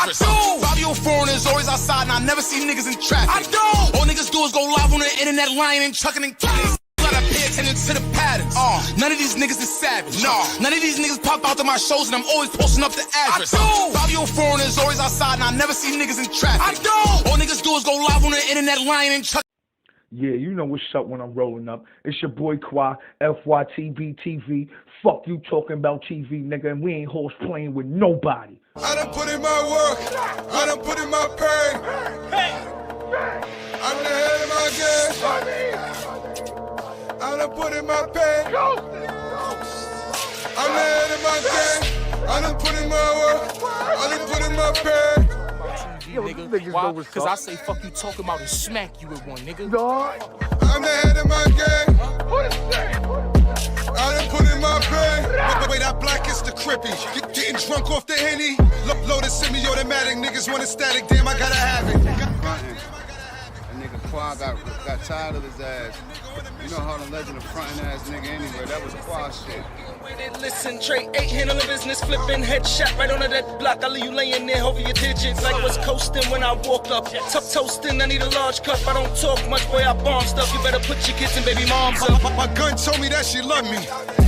address. 5-year-old foreigners always outside, and I never see niggas in traffic. I don't. All niggas do is go live on the internet, lying and chucking and killing. Gotta pay attention to the patterns. None of these niggas is savage. No. None of these niggas pop out to my shows, and I'm always posting up the address. 5-year-old foreigners always outside, and I never see niggas in traffic. I don't. All niggas do is go live on the internet, lying and chucking. Yeah, you know what's up when I'm rolling up. It's your boy Quid, FYTB Fuck you talking about TV, nigga, and we ain't horse playing with nobody. I done put in my work. I done put in my pay. I'm the head of my game. I done put in my pay. I'm the head of my game. I done put in my work. I done put in my pay. Yo, nigga. Why? Because I say fuck you talking about and smack you with one, nigga. Dog. I'm the head of my game. I done put in my pay. Wait, that black is the crippy. Getting drunk off the Henny. Loaded semi-automatic. Niggas want it static. Damn, I gotta have it. Quad got tired of his ass. You know how the legend of frontin' ass nigga anyway. That was Quad shit. Listen, trade 8 handling business, flipping headshot right under that block. I leave you laying there over your digits like was coasting when I walk up. Tough toasting, I need a large cup. I don't talk much, boy, I bomb stuff. You better put your kids and baby moms up. My gun told me that she loved me.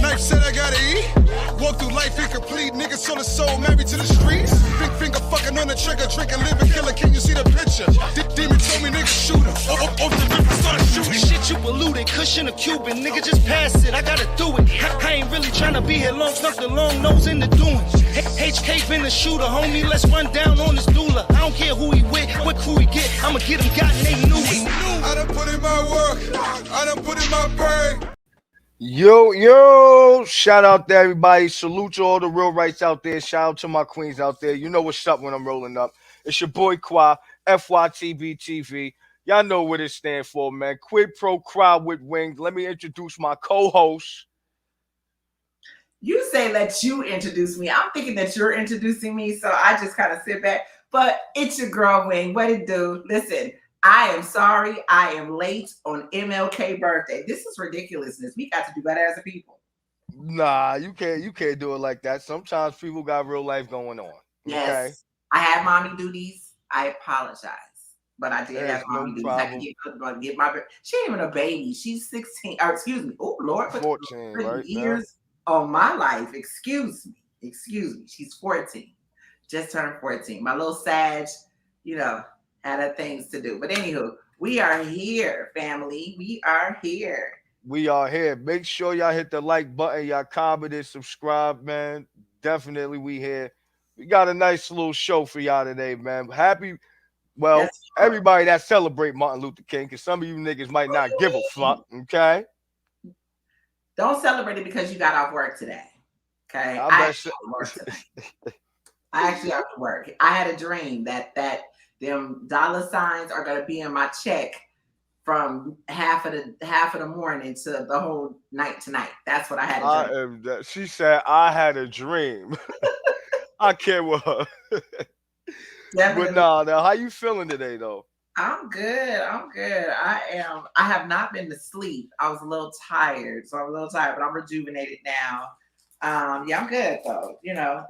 Knife said I gotta eat. Walk through life incomplete. Niggas sold a soul, married to the streets. Big finger fucking on the trigger, drinking, living, killer. Can you see the picture? Demon told me nigga shoot him. Off the river, started shooting. Shit, you polluted, cushion a Cuban. Nigga, just pass it, I gotta do it. I ain't really tryna be here long, snuck the long nose in the doings. HK been a shooter, homie, let's run down on this doula. I don't care who he with, what crew he get, I'ma get him got and they knew it. I done put in my work, I done put in my pay. Yo, shout out to everybody. Salute to all the real rights out there. Shout out to my queens out there. You know what's up when I'm rolling up. It's your boy Quid, FYTB. Y'all know what it stands for, man. Quid pro crowd with wings. Let me introduce my co-host. You say let you introduce me. I'm thinking that you're introducing me, so I just kind of sit back. But it's your girl, Wing. What it do? Listen, I am sorry. I am late on MLK birthday. This is ridiculousness. We got to do better as a people. Nah, you can't do it like that. Sometimes people got real life going on. Yes. Okay? I had mommy duties. I apologize. But I did have mommy duties. Problem. I had to get my she ain't even a baby. She's 16. Or excuse me. Oh, Lord. 14, right? Years of my life. Excuse me. She's 14. Just turned 14. My little Sag, had her things to do. But anywho, we are here, family. We are here. Make sure y'all hit the like button, y'all comment and subscribe, man. Definitely we here. We got a nice little show for y'all today, man. Everybody that celebrate Martin Luther King, because some of you niggas might not give a fuck, okay? Don't celebrate it because you got off work today, okay? I actually have to work. I had a dream that them dollar signs are gonna be in my check from half of the morning to the whole night tonight. That's what I had a dream. She said I had a dream. I can't with her. But now, how you feeling today, though? I'm good. I have not been to sleep. I was a little tired, but I'm rejuvenated now. Yeah, I'm good though.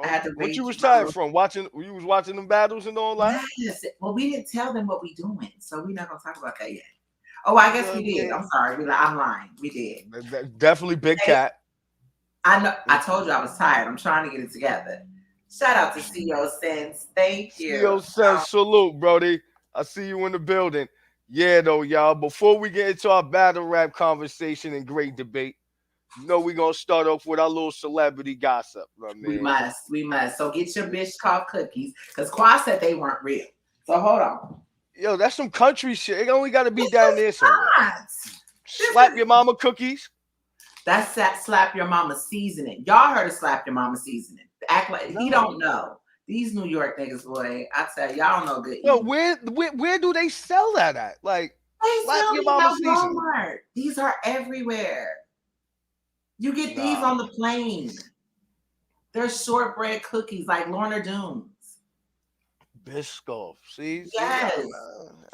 I had to. What you was tired from? You was watching them battles and all that? Yes. Well, we didn't tell them what we doing, so we're not gonna talk about that yet. Oh, I guess we did. I'm sorry. I'm lying. We did. Definitely Big Cat. I know. I told you I was tired. I'm trying to get it together. Shout out to CEO Sense. Thank you. CEO Sense, salute, Brody. I see you in the building. Yeah, though, y'all. Before we get into our battle rap conversation and great debate, we're going to start off with our little celebrity gossip. We must. So get your bitch cough cookies, because Quad said they weren't real. So hold on. Yo, that's some country shit. It only got to be down there somewhere. Slap your mama cookies. That's that slap your mama seasoning. Y'all heard of slap your mama seasoning. Act like he don't know. These New York niggas, boy, I tell y'all don't know good. Yo, where do they sell that at? Like, slap your mama seasoning. Walmart. These are everywhere. You get these on the plane. They're shortbread cookies like Lorna Doones. Biscoff. See? Yes. All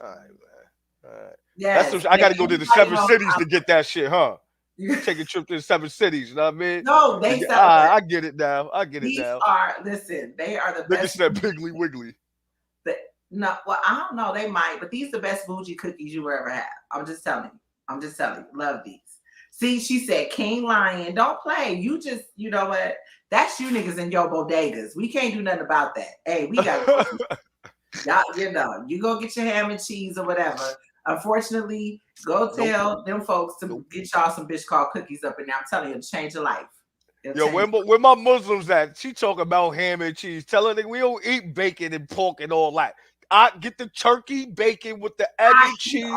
right, man. All right. Yes. I got to go to the 7 cities to get that shit, huh? Take a trip to the 7 cities, you know what I mean? No, they sell I get it now. They are the best. Nigga said Piggly Wiggly. No, well, I don't know. They might, but these the best bougie cookies you will ever have. I'm just telling you. I'm just telling you. Love these. See, she said King Lion. Don't play. You just, you know what? That's you niggas in your bodegas. We can't do nothing about that. Hey, we got y'all, you know, you go get your ham and cheese or whatever. Unfortunately, go tell them folks to get y'all some bitch called cookies up in there. I'm telling you, it'll change your life. Yo, where my Muslims at? She talking about ham and cheese. Tell her that we don't eat bacon and pork and all that. I get the turkey bacon with the egg and cheese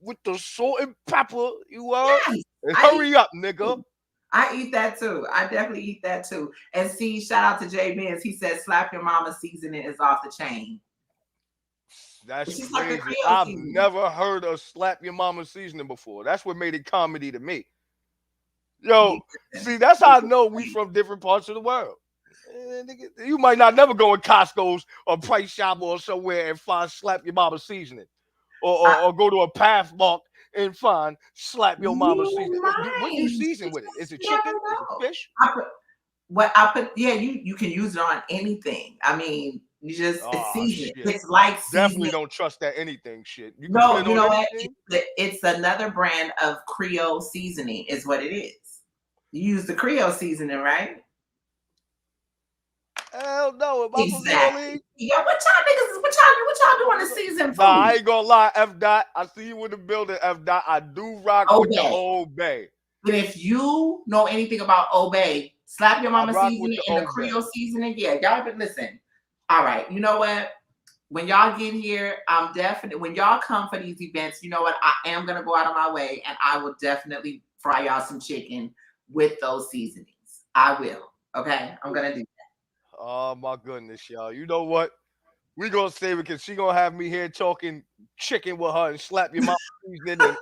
with the salt and pepper. You are. Yes, And hurry up, nigga. I eat that too. I definitely eat that too. And see, shout out to Jay Benz. He said, "Slap your mama seasoning is off the chain." That's She's crazy. like I've never heard of slap your mama seasoning before. That's what made it comedy to me. Yo, see, that's how I know we from different parts of the world. You might not never go in Costco's or Price Chopper or somewhere and find slap your mama seasoning, or go to a Pathmark and find slap your mama seasoning. What do you season with it? Is it chicken? Is it fish? Yeah, you can use it on anything. I mean, you just it's seasoned. Shit. It's like definitely don't trust that anything shit. You know what? It's another brand of Creole seasoning, is what it is. You use the Creole seasoning, right? Hell no. Exactly. Yo, what y'all doing the season food? Nah, I ain't gonna lie, F Dot. I see you in the building, F Dot. I do rock with the Old Bay. But if you know anything about Old Bay, slap your mama seasoning and the Creole seasoning. Yeah, y'all been listen. All right, you know what? When y'all get here, I'm definitely when y'all come for these events, you know what? I am gonna go out of my way and I will definitely fry y'all some chicken with those seasonings. I will. Okay, I'm gonna do that. Oh my goodness, y'all. You know what? We gonna save it because she gonna have me here talking chicken with her and slap your mama seasoning and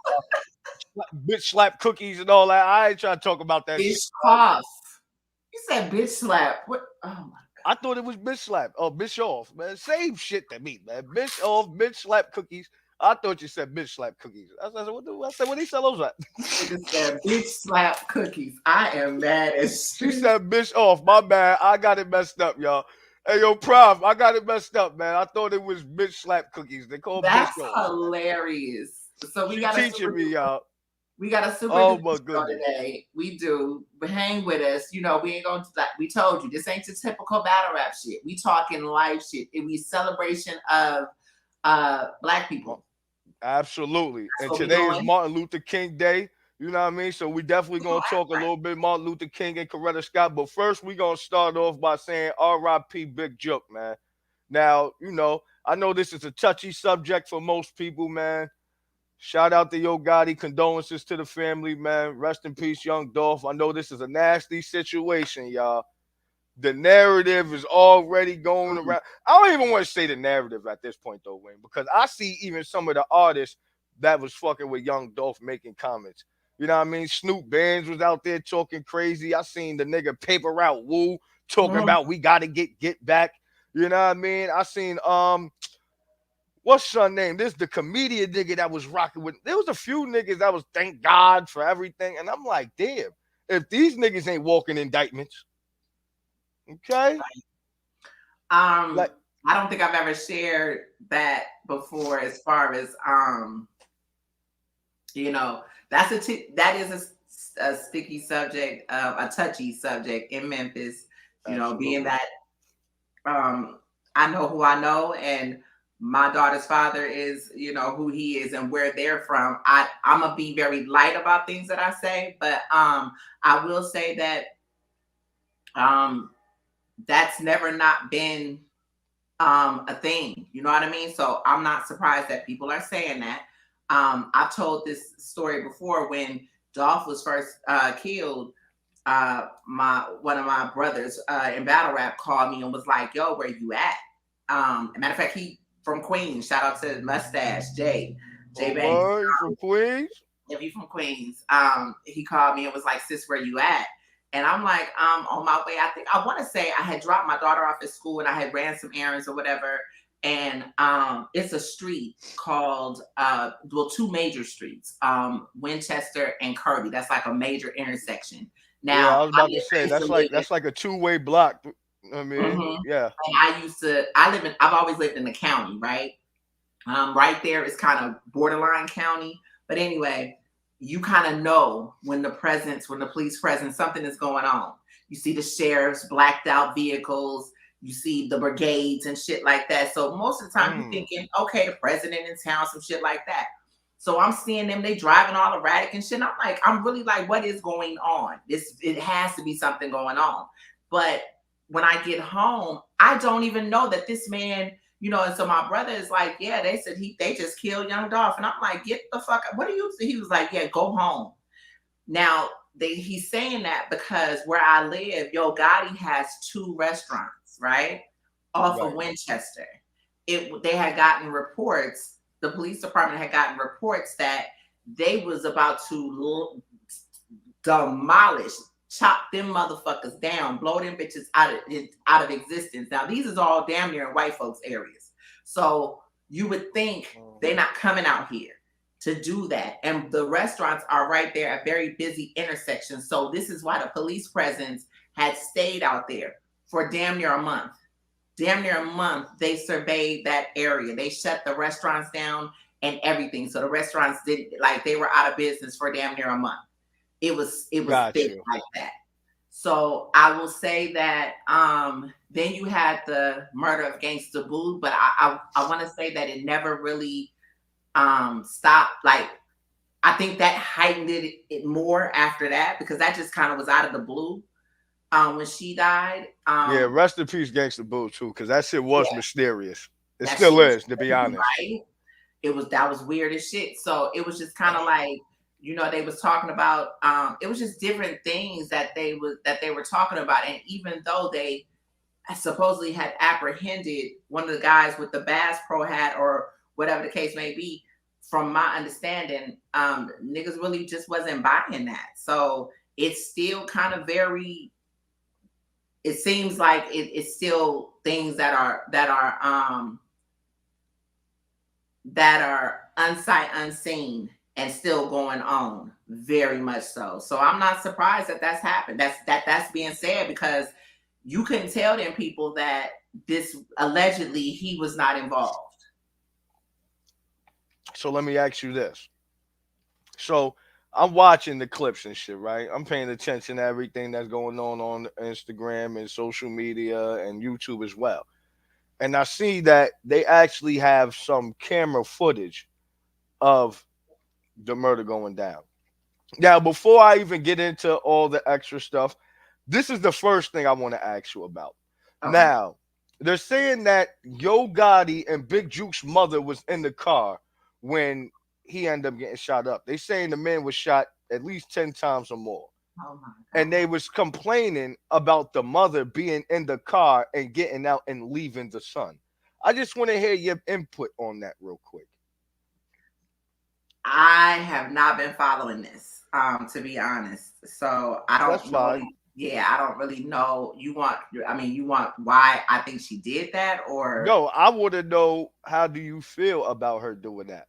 bitch slap cookies and all that. I ain't trying to talk about that. Bitch off. You said bitch slap. What? Oh my God. I thought it was bitch slap. Oh, bitch off, man. Same shit to me, man. Bitch off, bitch slap cookies. I thought you said bitch slap cookies. I said, what do you sell those at? She said bitch slap cookies. I am mad as shit. She said bitch off. My bad. I got it messed up, y'all. Hey, yo, Prof, I got it messed up, man. I thought it was bitch slap cookies. They call that's bitch off. Hilarious. So we got teaching me, y'all. We got a super show today. We do. Hang with us. You know, we ain't going to, we told you, this ain't the typical battle rap shit. We talking live shit. It be celebration of Black people. Absolutely. And today is Martin Luther King Day. You know what I mean? So we definitely going to talk a little bit Martin Luther King and Coretta Scott. But first, we going to start off by saying R.I.P. Big Jook, man. Now, you know, I know this is a touchy subject for most people, man. Shout out to Yo Gotti. Condolences to the family, man. Rest in peace, Young Dolph. I know this is a nasty situation, y'all. The narrative is already going around. I don't even want to say the narrative at this point, though, Wayne, because I see even some of the artists that was fucking with Young Dolph making comments. You know what I mean? Snoop Bands was out there talking crazy. I seen the nigga Paper Route Woo talking about we got to get back. You know what I mean? I seen, what's her name? This is the comedian nigga that was rocking with. There was a few niggas that was thank God for everything. And I'm like, damn, if these niggas ain't walking indictments. Okay. I don't think I've ever shared that before as far as you know, that is a sticky subject, a touchy subject in Memphis. You know, being that I know who I know and my daughter's father is, you know, who he is and where they're from. I'm gonna be very light about things that I say, but I will say that that's never not been a thing. You know what I mean? So I'm not surprised that people are saying that. I've told this story before when Dolph was first killed. One of my brothers in battle rap called me and was like, "Yo, where you at?" Matter of fact, he from Queens. Shout out to Mustache Jay Banks. From Queens. If you from Queens, he called me and was like, "Sis, where you at?" And I'm like, on my way. I want to say I had dropped my daughter off at school and I had ran some errands or whatever. And it's a street called, two major streets, Winchester and Kirby. That's like a major intersection. Now, I was about to say that's like a two-way block. I mean, yeah. And I've always lived in the county, right? Right there is kind of borderline county. But anyway, you kind of know when the police presence, something is going on. You see the sheriff's blacked out vehicles, you see the brigades and shit like that. So most of the time you're thinking, okay, the president in town, some shit like that. So I'm seeing them, they driving all erratic and shit. And I'm really like, what is going on? It has to be something going on. But when I get home, I don't even know that this man, and so my brother is like, yeah, they said they just killed young Dolph. And I'm like, get the fuck up. What do you say? He was like, yeah, go home. Now, he's saying that because where I live, Yo Gotti has 2 restaurants, right? Off of Winchester. They had gotten reports, the police department had gotten reports that they was about to demolish, chop them motherfuckers down, blow them bitches out of existence. Now, these is all damn near in white folks areas. So you would think they're not coming out here to do that. And the restaurants are right there at very busy intersections. So this is why the police presence had stayed out there for damn near a month. Damn near a month, they surveyed that area. They shut the restaurants down and everything. So the restaurants they were out of business for damn near a month. It was thick like that. So I will say that then you had the murder of Gangsta Boo, but I want to say that it never really stopped. Like, I think that heightened it more after that, because that just kind of was out of the blue when she died. Yeah, rest in peace, Gangsta Boo, too, because that shit was mysterious. It still is, to be honest. Right? That was weird as shit. So it was just kind of like, they was talking about, it was just different things that they were talking about. And even though they supposedly had apprehended one of the guys with the Bass Pro hat or whatever the case may be, from my understanding, niggas really just wasn't buying that. So it's still kind of it seems like it's still things that are unsight unseen and still going on, very much so. So I'm not surprised that that's happened. That's being said, because you couldn't tell them people that this allegedly he was not involved. So let me ask you this. So I'm watching the clips and shit, right? I'm paying attention to everything that's going on Instagram and social media and YouTube as well. And I see that they actually have some camera footage of the murder going down. Now, before I even get into all the extra stuff, this is the first thing I want to ask you about. Okay. Now, they're saying that Yo Gotti and Big Jook's mother was in the car when he ended up getting shot up. They saying the man was shot at least 10 times or more. Oh my God. And they was complaining about the mother being in the car and getting out and leaving the son. I just want to hear your input on that real quick. I have not been following this, to be honest. So I don't That's fine. I don't really know. You want why I think she did that, or no? I want to know, how do you feel about her doing that?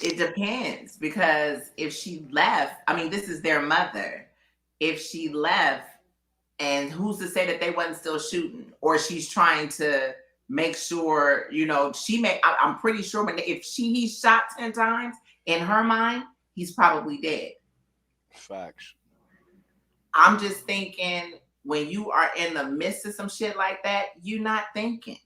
It depends, because if she left, this is their mother. If she left, and who's to say that they wasn't still shooting, or she's trying to make sure, I'm pretty sure if he's shot 10 times, in her mind, he's probably dead. Facts. I'm just thinking, when you are in the midst of some shit like that, you're not thinking.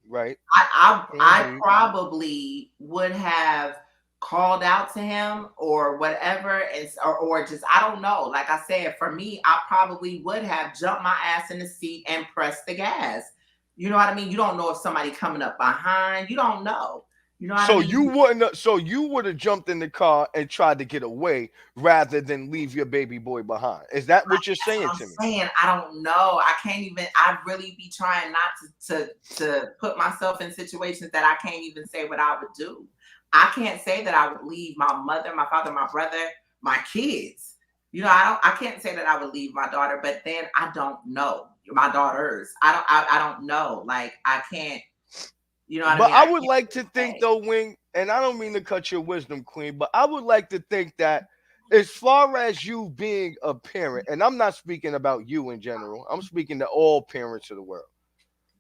Right. I probably would have called out to him or whatever, or just, I don't know. Like I said, for me, I probably would have jumped my ass in the seat and pressed the gas. You know what I mean? You don't know if somebody coming up behind. You don't know. You know what I mean? You would have jumped in the car and tried to get away rather than leave your baby boy behind. Is that what you're saying to me? I don't know. I really be trying not to put myself in situations that I can't even say what I would do. I can't say that I would leave my mother, my father, my brother, my kids. I can't say that I would leave my daughter, but then I don't know. My daughters. I don't know. Like, I can't. But I would like to think, though, Wing, and I don't mean to cut your wisdom, Queen, but I would like to think that as far as you being a parent, and I'm not speaking about you in general, I'm speaking to all parents of the world.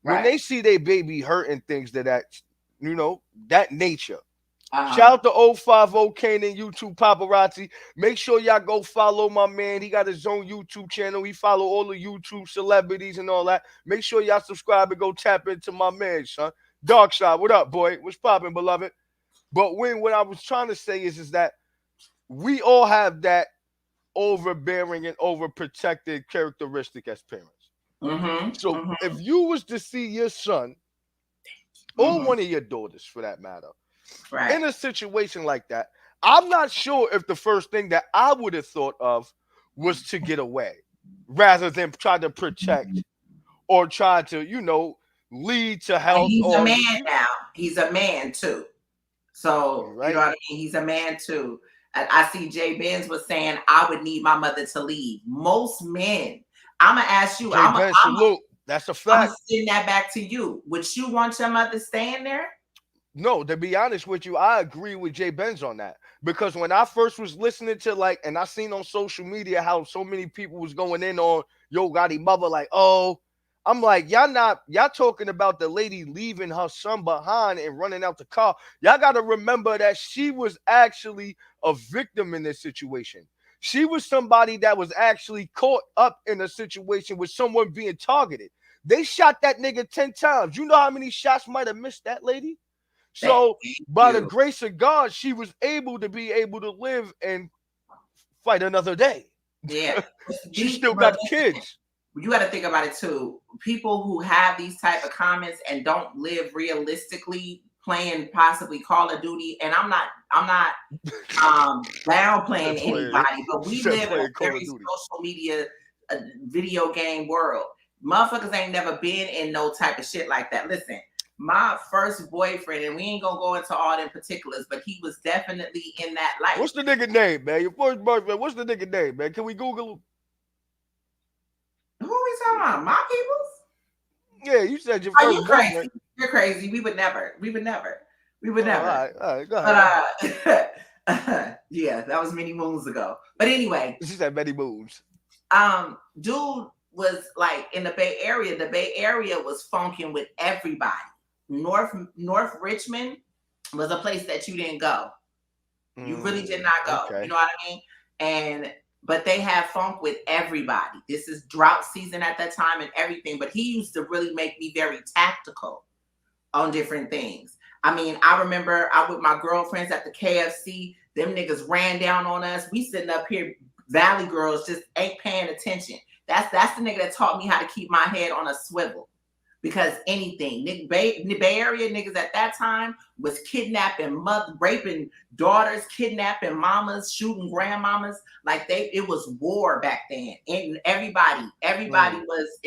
When Right. they see their baby hurting things that that nature. Uh-huh. Shout out to 050 Kanan YouTube paparazzi. Make sure y'all go follow my man. He got his own YouTube channel. He follow all the YouTube celebrities and all that. Make sure y'all subscribe and go tap into my man, son. Darkshot, what up, boy? What's popping, beloved? But what I was trying to say is that we all have that overbearing and overprotected characteristic as parents. Mm-hmm. So Mm-hmm. if you was to see your son or Mm-hmm. one of your daughters for that matter Right. in a situation like that, I'm not sure if the first thing that I would have thought of was to get away rather than try to protect or try to, lead to And health he's a or man now. He's a man too. So, you know right. what I mean? He's a man too. And I see Jay Benz was saying, I would need my mother to leave. Most men, I'm going to ask you, Jay Ben, salute. That's a I'm fact. going to send that back to you. Would you want your mother staying there? No, to be honest with you, I agree with Jay Benz on that. Because when I first was listening to and I seen on social media how so many people was going in on Yo Gotti mother, like, oh, I'm like, y'all talking about the lady leaving her son behind and running out the car. Y'all got to remember that she was actually a victim in this situation. She was somebody that was actually caught up in a situation with someone being targeted. They shot that nigga 10 times. You know how many shots might have missed that lady? So, by the grace of God, she was able to live and fight another day. Yeah. She still got kids. You got to think about it too. People who have these type of comments and don't live realistically, playing possibly Call of Duty, and I'm not downplaying anybody, but we live in a very social media video game world. Motherfuckers ain't never been in no type of shit like that. Listen, my first boyfriend, and we ain't gonna go into all them particulars, but he was definitely in that life. What's the nigga name, man? Your first boyfriend, what's the nigga name, man? Can we Google him? Who are we talking about? My peoples? Yeah, you said your first you crazy. boyfriend. You're crazy. We would never. All right, go ahead. But yeah, that was many moons ago. But anyway, she said many moons. Dude was like in the Bay Area. The Bay Area was funking with everybody. North Richmond was a place that you didn't go. You really did not go. Okay. You know what I mean? But they have funk with everybody. This is drought season at that time and everything. But he used to really make me very tactical on different things. I mean, I remember I with my girlfriends at the KFC. Them niggas ran down on us. We sitting up here, Valley girls, just ain't paying attention. That's the nigga that taught me how to keep my head on a swivel. Because anything, Bay Area niggas at that time was kidnapping raping daughters, kidnapping mamas, shooting grandmamas. Like it was war back then, and everybody was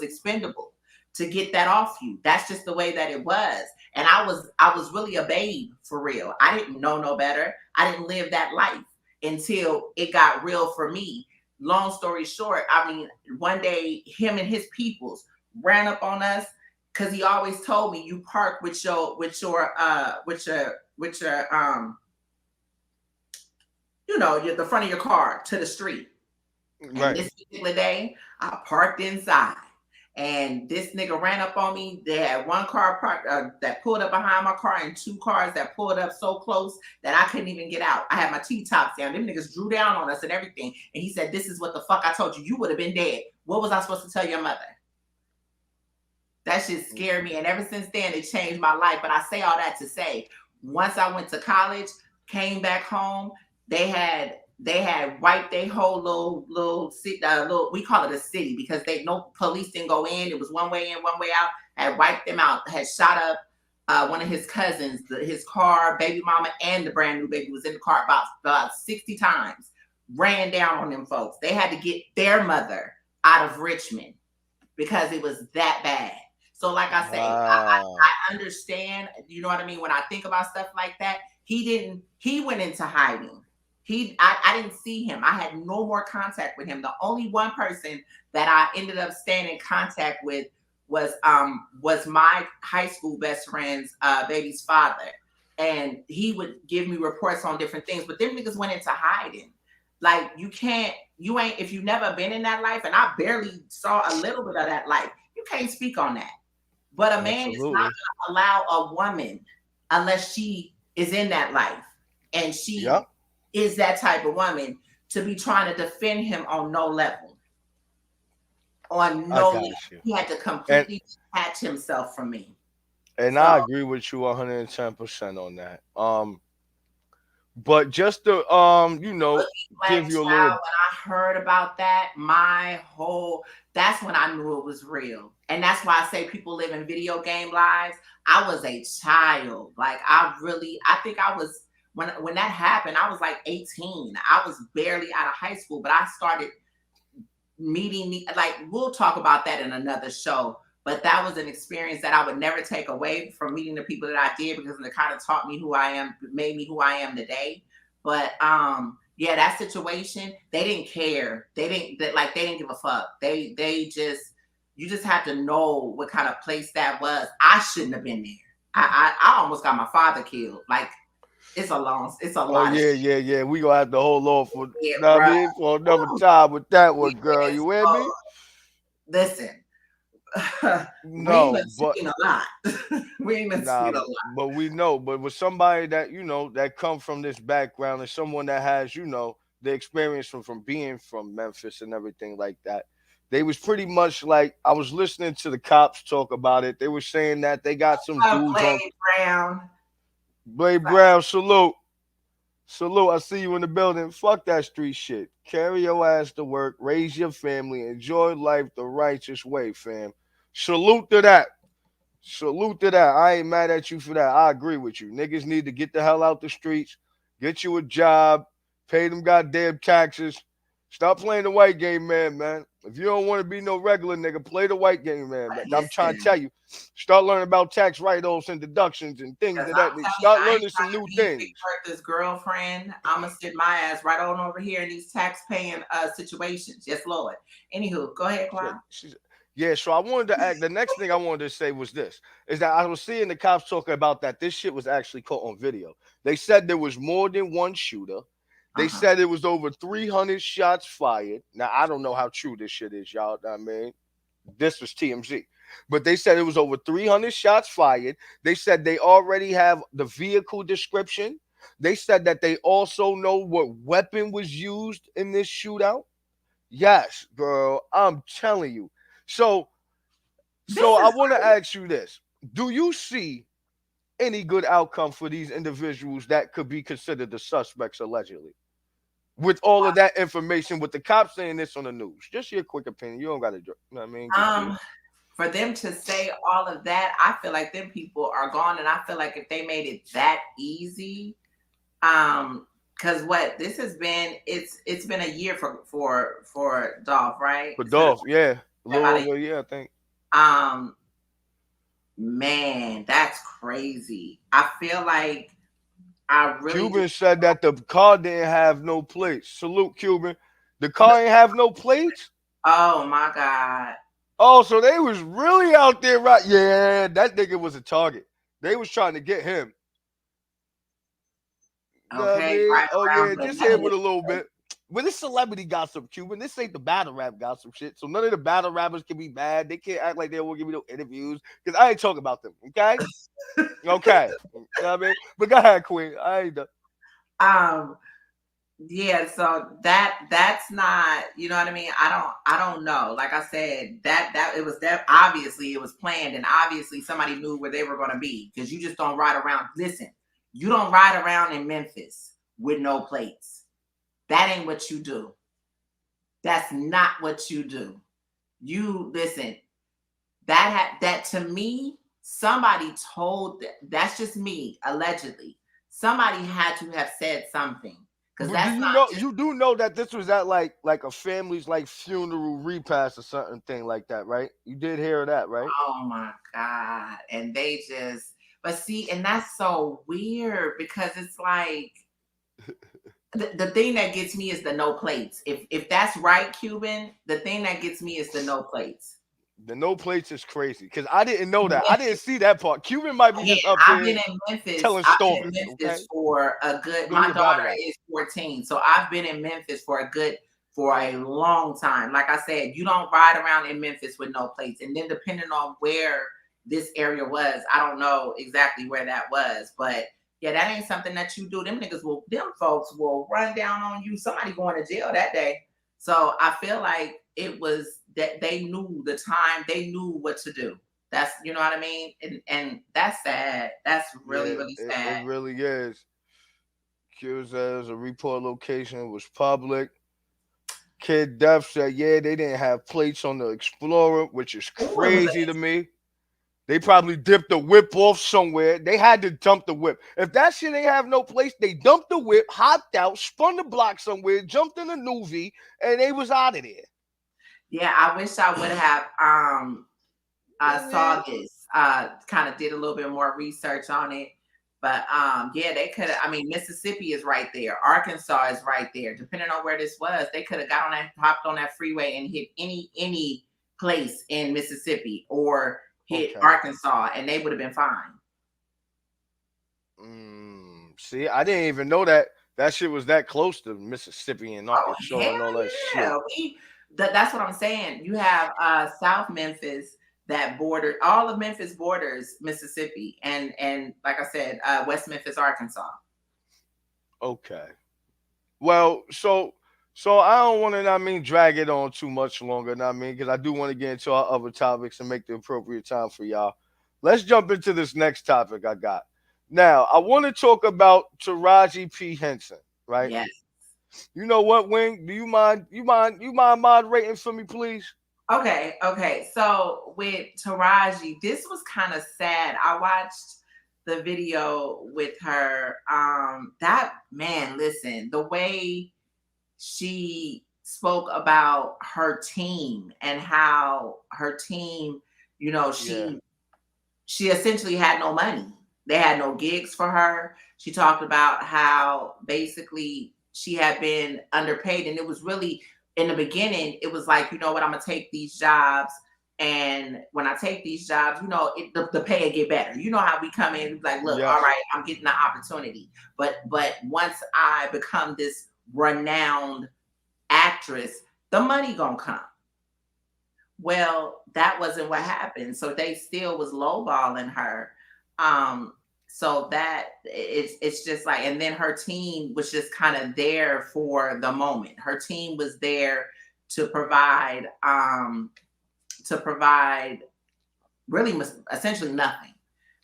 expendable to get that off you. That's just the way that it was. And I was really a babe for real. I didn't know no better. I didn't live that life until it got real for me. Long story short, I mean, one day him and his peoples ran up on us because he always told me you park with your the front of your car to the street. Right. And this particular day, I parked inside, and this nigga ran up on me. They had one car parked that pulled up behind my car, and two cars that pulled up so close that I couldn't even get out. I had my T-tops down. Them niggas drew down on us and everything. And he said, "This is what the fuck I told you. You would have been dead. What was I supposed to tell your mother?" That shit scared me. And ever since then, it changed my life. But I say all that to say, once I went to college, came back home, they had wiped their whole little city, we call it a city because no police didn't go in. It was one way in, one way out. Had wiped them out. Had shot up one of his cousins, his car, baby mama, and the brand new baby was in the car about 60 times. Ran down on them folks. They had to get their mother out of Richmond because it was that bad. So like I say, I understand, you know what I mean? When I think about stuff like that, he went into hiding. I didn't see him. I had no more contact with him. The only one person that I ended up staying in contact with was my high school best friend's baby's father. and he would give me reports on different things. But them niggas went into hiding. Like you ain't if you never been in that life, and I barely saw a little bit of that life. You can't speak on that. But a man is not going to allow a woman unless she is in that life and she is that type of woman to be trying to defend him on no level. On no level. He had to completely detach himself from me. And so, I agree with you 110% on that. But just to give you a little. When I heard about that, that's when I knew it was real. And that's why I say people live in video game lives. I was a child. Like I think I was when that happened, I was like 18. I was barely out of high school, but I started meeting, like we'll talk about that in another show. But that was an experience that I would never take away from meeting the people that I did, because it kind of taught me who I am, made me who I am today. But yeah, that situation, they didn't care. They didn't give a fuck. You just have to know what kind of place that was. I shouldn't have been there. I almost got my father killed. Like it's a lot. Oh yeah. We gonna have to hold on for for another time with that one, girl. You with me? Listen. No, we ain't seen a lot. We ain't seen a lot. But we know. But with somebody that that come from this background, and someone that has the experience from being from Memphis and everything like that, they was pretty much like, I was listening to the cops talk about it. They were saying that they got some dudes on Blade Brown. Salute. I see you in the building. Fuck that street shit. Carry your ass to work. Raise your family. Enjoy life the righteous way, fam. Salute to that. I ain't mad at you for that. I agree with you. Niggas need to get the hell out the streets. Get you a job. Pay them goddamn taxes. Stop playing the white game, man. If you don't want to be no regular nigga, play the white game, man. I'm trying to tell you, start learning about tax write-offs and deductions and things of that. Start learning some new things. This girlfriend, I'm gonna sit my ass right on over here in these tax-paying situations. Yes, Lord. Anywho, go ahead, Quan. Yeah, so I wanted to act. The next thing I wanted to say was this: is that I was seeing the cops talking about that this shit was actually caught on video. They said there was more than one shooter. They said it was over 300 shots fired. Now, I don't know how true this shit is, y'all. I mean, this was TMZ. But they said it was over 300 shots fired. They said they already have the vehicle description. They said that they also know what weapon was used in this shootout. Yes, girl, I'm telling you. So I want to ask you this. Do you see any good outcome for these individuals that could be considered the suspects allegedly? With all of that information, with the cops saying this on the news, just your quick opinion. You don't got to, you know what I mean? For them to say all of that, I feel like them people are gone, and I feel like if they made it that easy, because what this has been, it's been a year for Dolph, right? For Dolph, yeah, a little over a year, I think. Man, that's crazy. I feel like Cuban said that the car didn't have no plates. Salute, Cuban. The car ain't have no plates? Oh, my God. Oh, so they was really out there, right? Yeah, that nigga was a target. They was trying to get him. Okay. Just hit with a little bit. But this celebrity gossip, Cuban. This ain't the battle rap gossip shit. So none of the battle rappers can be mad. They can't act like they won't give me no interviews, because I ain't talking about them. Okay. Okay. You know what I mean? But go ahead, Queen. I ain't done. Yeah, so that's not, you know what I mean? I don't know. Like I said, that obviously it was planned, and obviously somebody knew where they were going to be, because you just don't ride around. Listen, you don't ride around in Memphis with no plates. That ain't what you do. That's not what you do. You listen. That to me, somebody told. That's just me, allegedly. Somebody had to have said something, because that's you do know that this was at like a family's like funeral repast or something thing like that, right? You did hear that, right? Oh my God! And they just, but see, and that's so weird, because it's like. The thing that gets me is the no plates. If that's right, Cuban, the thing that gets me is the no plates. The no plates is crazy because I didn't know that. I didn't see that part. Cuban might be Yeah, just up I've here been in Memphis. telling I've been in stories. Okay, Memphis for a good. give me My a battle daughter rap. is 14, so I've been in Memphis for a long time. Like I said, you don't ride around in Memphis with no plates. And then depending on where this area was, I don't know exactly where that was, but yeah, that ain't something that you do. Them folks will run down on you. Somebody going to jail that day. So I feel like it was that they knew the time, they knew what to do. That's, you know what I mean? And that's sad. That's really, Yeah, really it sad. really is. Q says a report location was public. Kid Def said, yeah, they didn't have plates on the Explorer, which is Ooh, it was crazy to me. They probably dipped the whip off somewhere. They had to dump the whip. If that shit ain't have no place, they dumped the whip, hopped out, spun the block somewhere, jumped in a Nuvi, and they was out of there. yeah, I wish I would have Yeah, saw this, kind of did a little bit more research on it. But yeah, they could have, I mean, Mississippi is right there, Arkansas is right there. Depending on where this was, they could have got on that, hopped on that freeway and hit any place in Mississippi or hit okay. Arkansas, and they would have been fine. See, I didn't even know that shit was that close to Mississippi and Oh Arkansas and all hell that shit. yeah! That's what I'm saying. You have South Memphis that border, all of Memphis borders Mississippi, and like I said, West Memphis, Arkansas. Okay. Well, so I don't want to, I mean, drag it on too much longer, I mean, because I do want to get into our other topics and make the appropriate time for y'all. Let's jump into this next topic I got. Now, I want to talk about Taraji P. Henson, right? Yes. You know what, Wing? Do you mind moderating for me, please? Okay. So with Taraji, this was kind of sad. I watched the video with her. That man, listen, the way she spoke about her team and how her team, you know, Yeah. she essentially had no money. They had no gigs for her. She talked about how basically she had been underpaid, and it was really, in the beginning, it was like, you know what, I'm gonna take these jobs, and when I take these jobs, you know, the pay will get better. You know how we come in, like, look, Yes. all right, I'm getting the opportunity, but once I become this renowned actress, the money gonna come. Well, that wasn't what happened. So they still was lowballing her. So that it's just like, and then her team was just kind of there for the moment. Her team was there to provide really essentially nothing,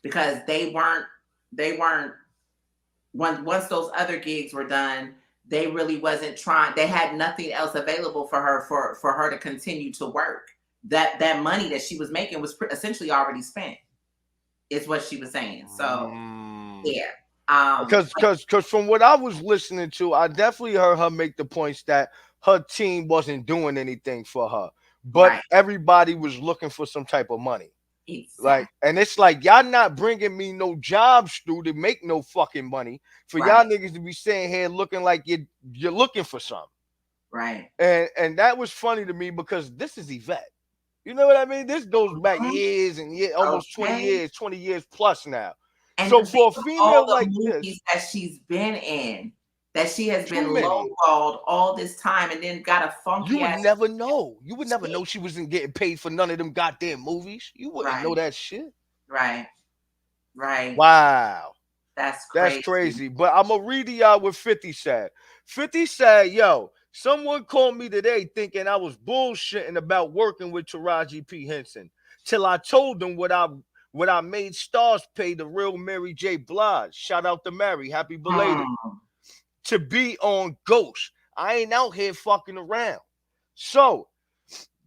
because they weren't once those other gigs were done, they really wasn't trying, they had nothing else available for her for her to continue to work. That money that she was making was essentially already spent, is what she was saying. So yeah. Because from what I was listening to, I definitely heard her make the points that her team wasn't doing anything for her, but Right. everybody was looking for some type of money. Exactly. Like, and it's like, y'all not bringing me no jobs through to make no fucking money for Right. y'all niggas to be sitting here looking like you're looking for something. Right. And that was funny to me because this is Yvette. You know what I mean? This goes back years and years, almost 20 years plus now. And so for a all female the like movies this, that she's been in, that she has been many. lowballed all this time, and then got a funky you would ass. never know. You would never know she wasn't getting paid for none of them goddamn movies. You wouldn't know that shit. Right. Wow. That's crazy. But I'm going to read to y'all what 50 said. 50 said, yo, someone called me today thinking I was bullshitting about working with Taraji P. Henson till I told them what I made stars pay the real Mary J. Blige. Shout out to Mary. Happy belated. To be on Ghost. I ain't out here fucking around. So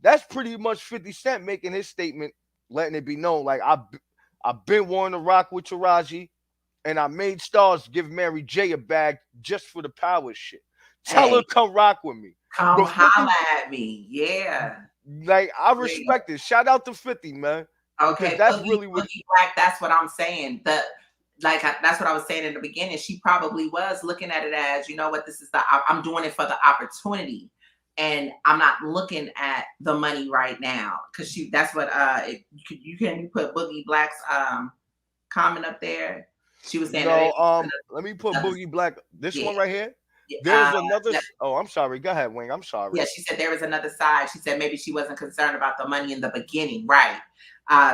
that's pretty much 50 Cent making his statement, letting it be known. Like, I've been wanting to rock with Taraji, and I made stars give Mary J a bag just for the power shit. Tell her come rock with me. Come holla at me. Yeah. Like, I respect it. Shout out to 50, man. Okay. That's really what Black, that's what I'm saying. That's what I was saying in the beginning. She probably was looking at it as, you know what, this is I'm doing it for the opportunity. and I'm not looking at the money right now because that's what you put Boogie Black's comment up there. She was saying No, that let me put another, Boogie Black. This yeah, one right here. yeah, There's another. Oh, I'm sorry. Go ahead, Wing. I'm sorry. yeah, she said there was another side. She said maybe she wasn't concerned about the money in the beginning, right?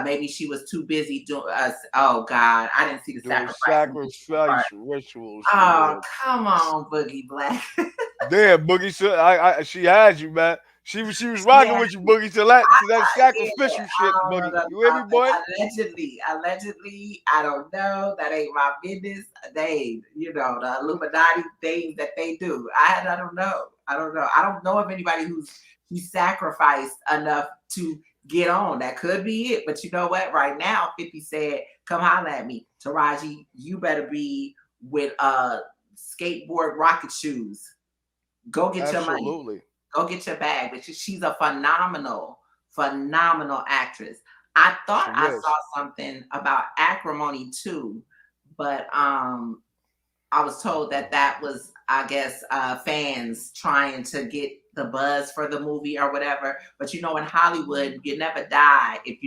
Maybe she was too busy doing us. Oh God, I didn't see the Doing sacrifice sacrifice rituals. Oh, come on, Boogie Black. Damn, Boogie. So she had you, man. She was rocking Yeah. with you, Boogie, to that sacrificial shit, I Boogie. don't know You hear me, boy? Allegedly, I don't know. That ain't my business. They, the Illuminati things that they do. I don't know. I don't know of anybody who's sacrificed enough to get on. That could be it. But you know what? Right now, 50 said, "Come holler at me, Taraji. You better be with skateboard rocket shoes. Go get your money. Absolutely. Go get your bag." But she's a phenomenal actress. I thought I saw something about acrimony too, but I was told that was, I guess, fans trying to get the buzz for the movie or whatever. But in Hollywood, you never die if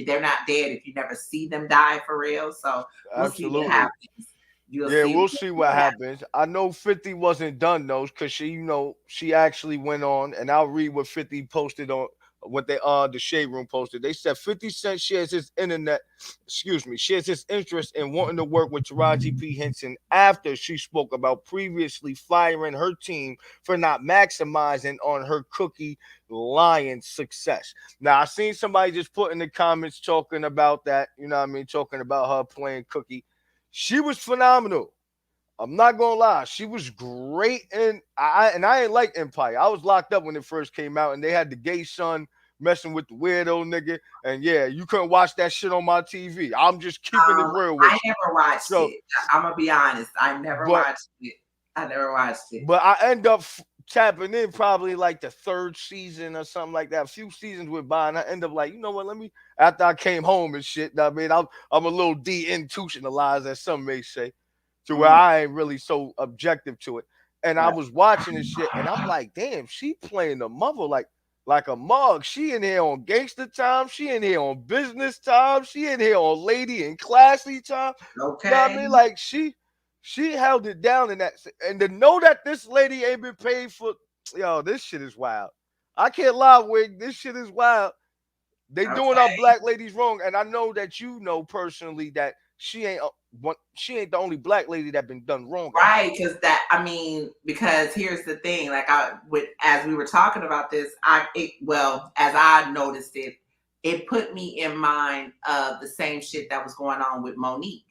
they're not dead if you never see them die for real. So we'll see what happens. We'll see what happens. I know 50 wasn't done though, because she actually went on, and I'll read what 50 posted on what the Shade Room posted. They said 50 Cent shares his interest in wanting to work with Taraji P. Henson after she spoke about previously firing her team for not maximizing on her Cookie Lion success. Now I seen somebody just put in the comments talking about that, talking about her playing Cookie. She was phenomenal. I'm not gonna lie, she was great, and I ain't like Empire. I was locked up when it first came out, and they had the gay son messing with the weirdo nigga, and yeah, you couldn't watch that shit on my TV. I'm just keeping it real with you. I never watched it. I'm gonna be honest. I never watched it. But I end up tapping in probably like the third season or something like that. A few seasons went by, and I end up like, you know what? After I came home and shit, I'm a little de-institutionalized, as some may say, to where I ain't really so objective to it. And I was watching this shit, and I'm like, damn, she playing the mother like a mug. She in here on gangster time. She in here on business time. She in here on lady and classy time. Okay. You know what I mean? Like she held it down in that. And to know that this lady ain't been paid for, this shit is wild. I can't lie, Wig. This shit is wild. They doing our black ladies wrong. And I know that personally that she ain't the only black lady that been done wrong. Right, because here's the thing, as we were talking about this, as I noticed it put me in mind of the same shit that was going on with Monique.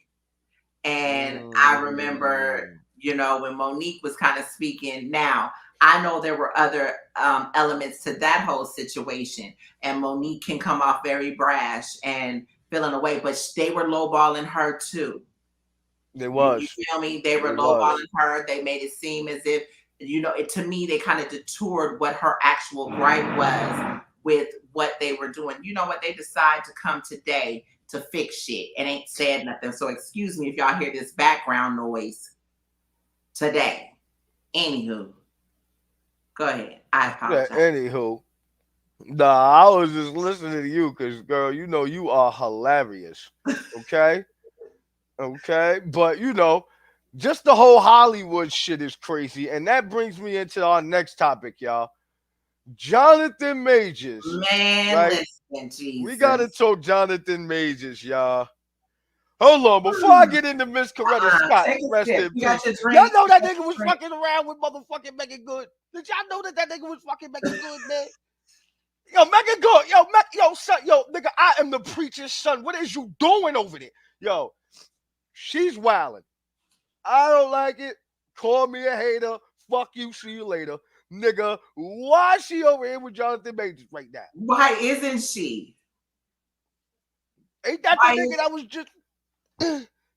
And I remember, when Monique was kind of speaking. Now, I know there were other elements to that whole situation, and Monique can come off very brash and feeling away, but they were lowballing her too. They was. You feel me? They were lowballing her. They made it seem as if, to me, they kind of detoured what her actual gripe was with what they were doing. You know what? They decide to come today to fix shit and ain't said nothing. So excuse me if y'all hear this background noise today. Anywho, go ahead. I apologize. Yeah, anywho. Nah, I was just listening to you because, girl, you are hilarious. Okay? Okay? But, just the whole Hollywood shit is crazy. And that brings me into our next topic, y'all. Jonathan Majors. Man, right? Listen, Jesus. We got to talk Jonathan Majors, y'all. Hold on. Before I get into Miss Coretta Scott, rest in peace. Y'all know that nigga was fucking around with motherfucking Megan Good. Did y'all know that nigga was fucking Megan Good, man? Yo, Megan Good. Yo, son. Yo, nigga, I am the preacher's son. What is you doing over there? Yo, she's wilding. I don't like it. Call me a hater. Fuck you. See you later. Nigga, why is she over here with Jonathan Majors right now? Why isn't she? Ain't that the nigga that was just...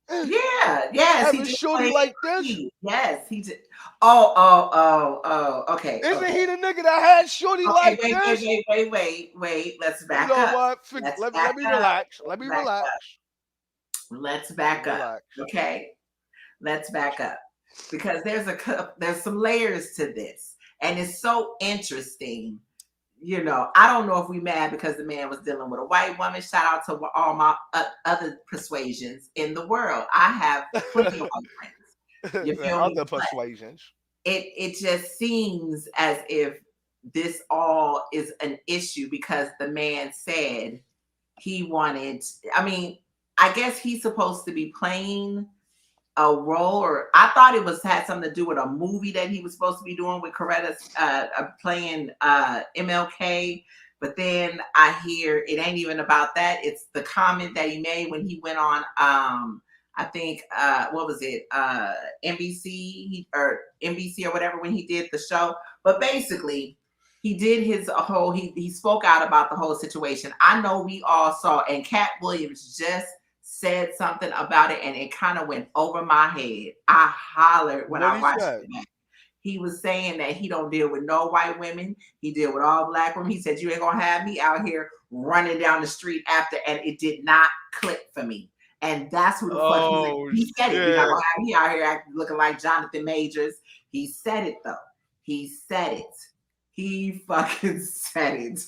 Yes. He just shorty like this? Yes, he did. Oh, okay. Isn't he the nigga that had shorty like this? Wait. Let's back up. You know what? Let me relax. Let me relax. Let's back up. Okay? Let's back up. Because there's some layers to this. And it's so interesting. You know, I don't know if we mad because the man was dealing with a white woman. Shout out to all my other persuasions in the world. I have plenty of white friends. You feel me? Other persuasions. It just seems as if this all is an issue because the man said he wanted, I mean, I guess he's supposed to be playing a role, or I thought it had something to do with a movie that he was supposed to be doing with Coretta, playing MLK. But then I hear it ain't even about that. It's the comment that he made when he went on I think what was it, NBC or whatever, when he did the show. But basically he did his whole, he spoke out about the whole situation. I know we all saw, and Cat Williams just said something about it, and it kind of went over my head. I hollered when I watched it. He was saying that he don't deal with no white women. He deal with all black women. He said, you ain't gonna have me out here running down the street after, and it did not click for me. And that's who the fuck he said it. You're not gonna have me out here looking like Jonathan Majors. He said it though. He said it. He fucking said it.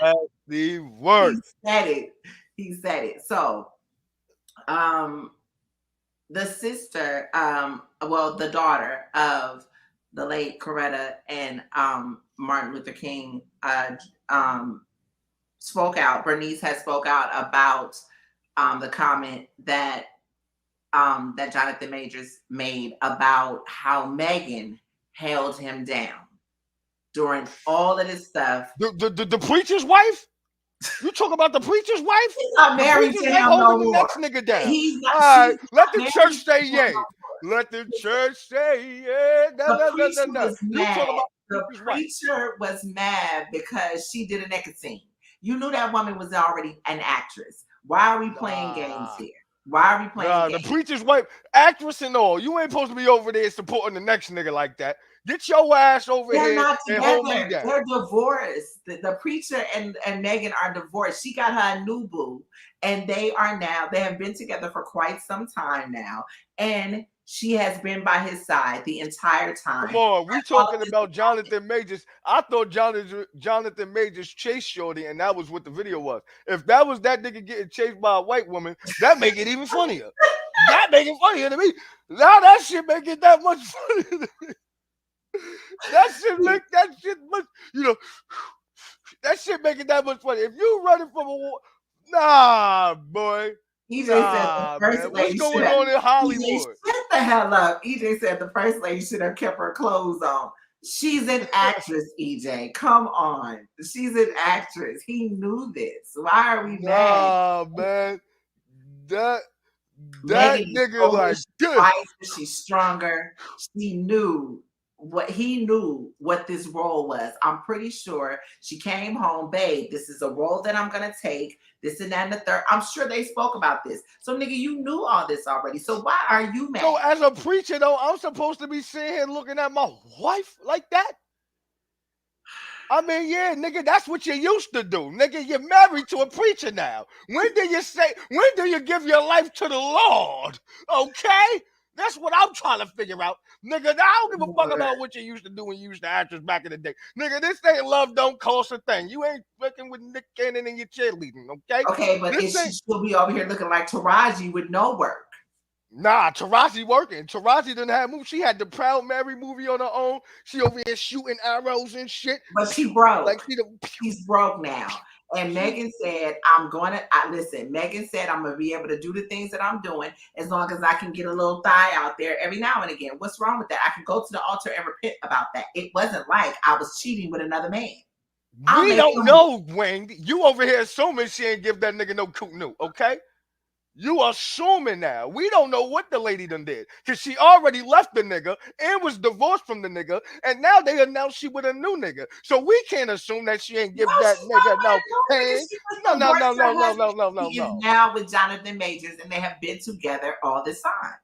That's the word. He said it. He said it. So, the sister, the daughter of the late Coretta and Martin Luther King spoke out. Bernice has spoke out about the comment that that Jonathan Majors made about how Megan held him down during all of this stuff. The preacher's wife? You talk about the preacher's wife? He's not married to him no more. The next nigga down. All right, let the church say yay. Let the church say yeah. The preacher was mad because she did a naked scene. You knew that woman was already an actress. Why are we playing games here? Why are we playing games? The preacher's wife, actress and all. You ain't supposed to be over there supporting the next nigga like that. Get your ass over here and hold me down. They're divorced. The preacher and Megan are divorced. She got her a new boo, and they have been together for quite some time now. And she has been by his side the entire time. Come on, we talking about Jonathan Majors. I thought Jonathan Majors chased Shorty, and that was what the video was. If that was that nigga getting chased by a white woman, that make it even funnier. That make it funnier to me. Now that shit make it that much funnier to me. That shit make that shit much, that shit make it that much funny. If you running from a war, nah, boy. EJ said the first lady. What's going on in Hollywood? EJ, shut the hell up. EJ said the first lady should have kept her clothes on. She's an actress, EJ. Come on. She's an actress. He knew this. Why are we mad? Nah, man. That nigga like this. She's stronger. He knew what this role was. I'm pretty sure she came home, babe, this is a role that I'm gonna take, this and that and the third. I'm sure they spoke about this. So nigga, you knew all this already. So why are you mad? So as a preacher though, I'm supposed to be sitting here looking at my wife like that? I mean, yeah, nigga, that's what you used to do. Nigga, you're married to a preacher now. When do you give your life to the Lord? Okay? That's what I'm trying to figure out. Nigga, I don't give a fuck about what you used to do when you used to actress back in the day. Nigga, this ain't love don't cost a thing. You ain't fucking with Nick Cannon and your cheerleading, okay? Okay, but she still be over here looking like Taraji with no work. Nah, Taraji working. Taraji didn't have movies. She had the Proud Mary movie on her own. She over here shooting arrows and shit. But she broke. She's broke now. And Megan said, Megan said, I'm going to be able to do the things that I'm doing as long as I can get a little thigh out there every now and again. What's wrong with that? I can go to the altar and repent about that. It wasn't like I was cheating with another man. We don't know, Wayne. You over here assuming she ain't give that nigga no coot new, okay? You assuming now. We don't know what the lady done did. Because she already left the nigga and was divorced from the nigga. And now they announced she with a new nigga. So we can't assume that she ain't give that nigga no pain. No. He is now with Jonathan Majors and they have been together all this time.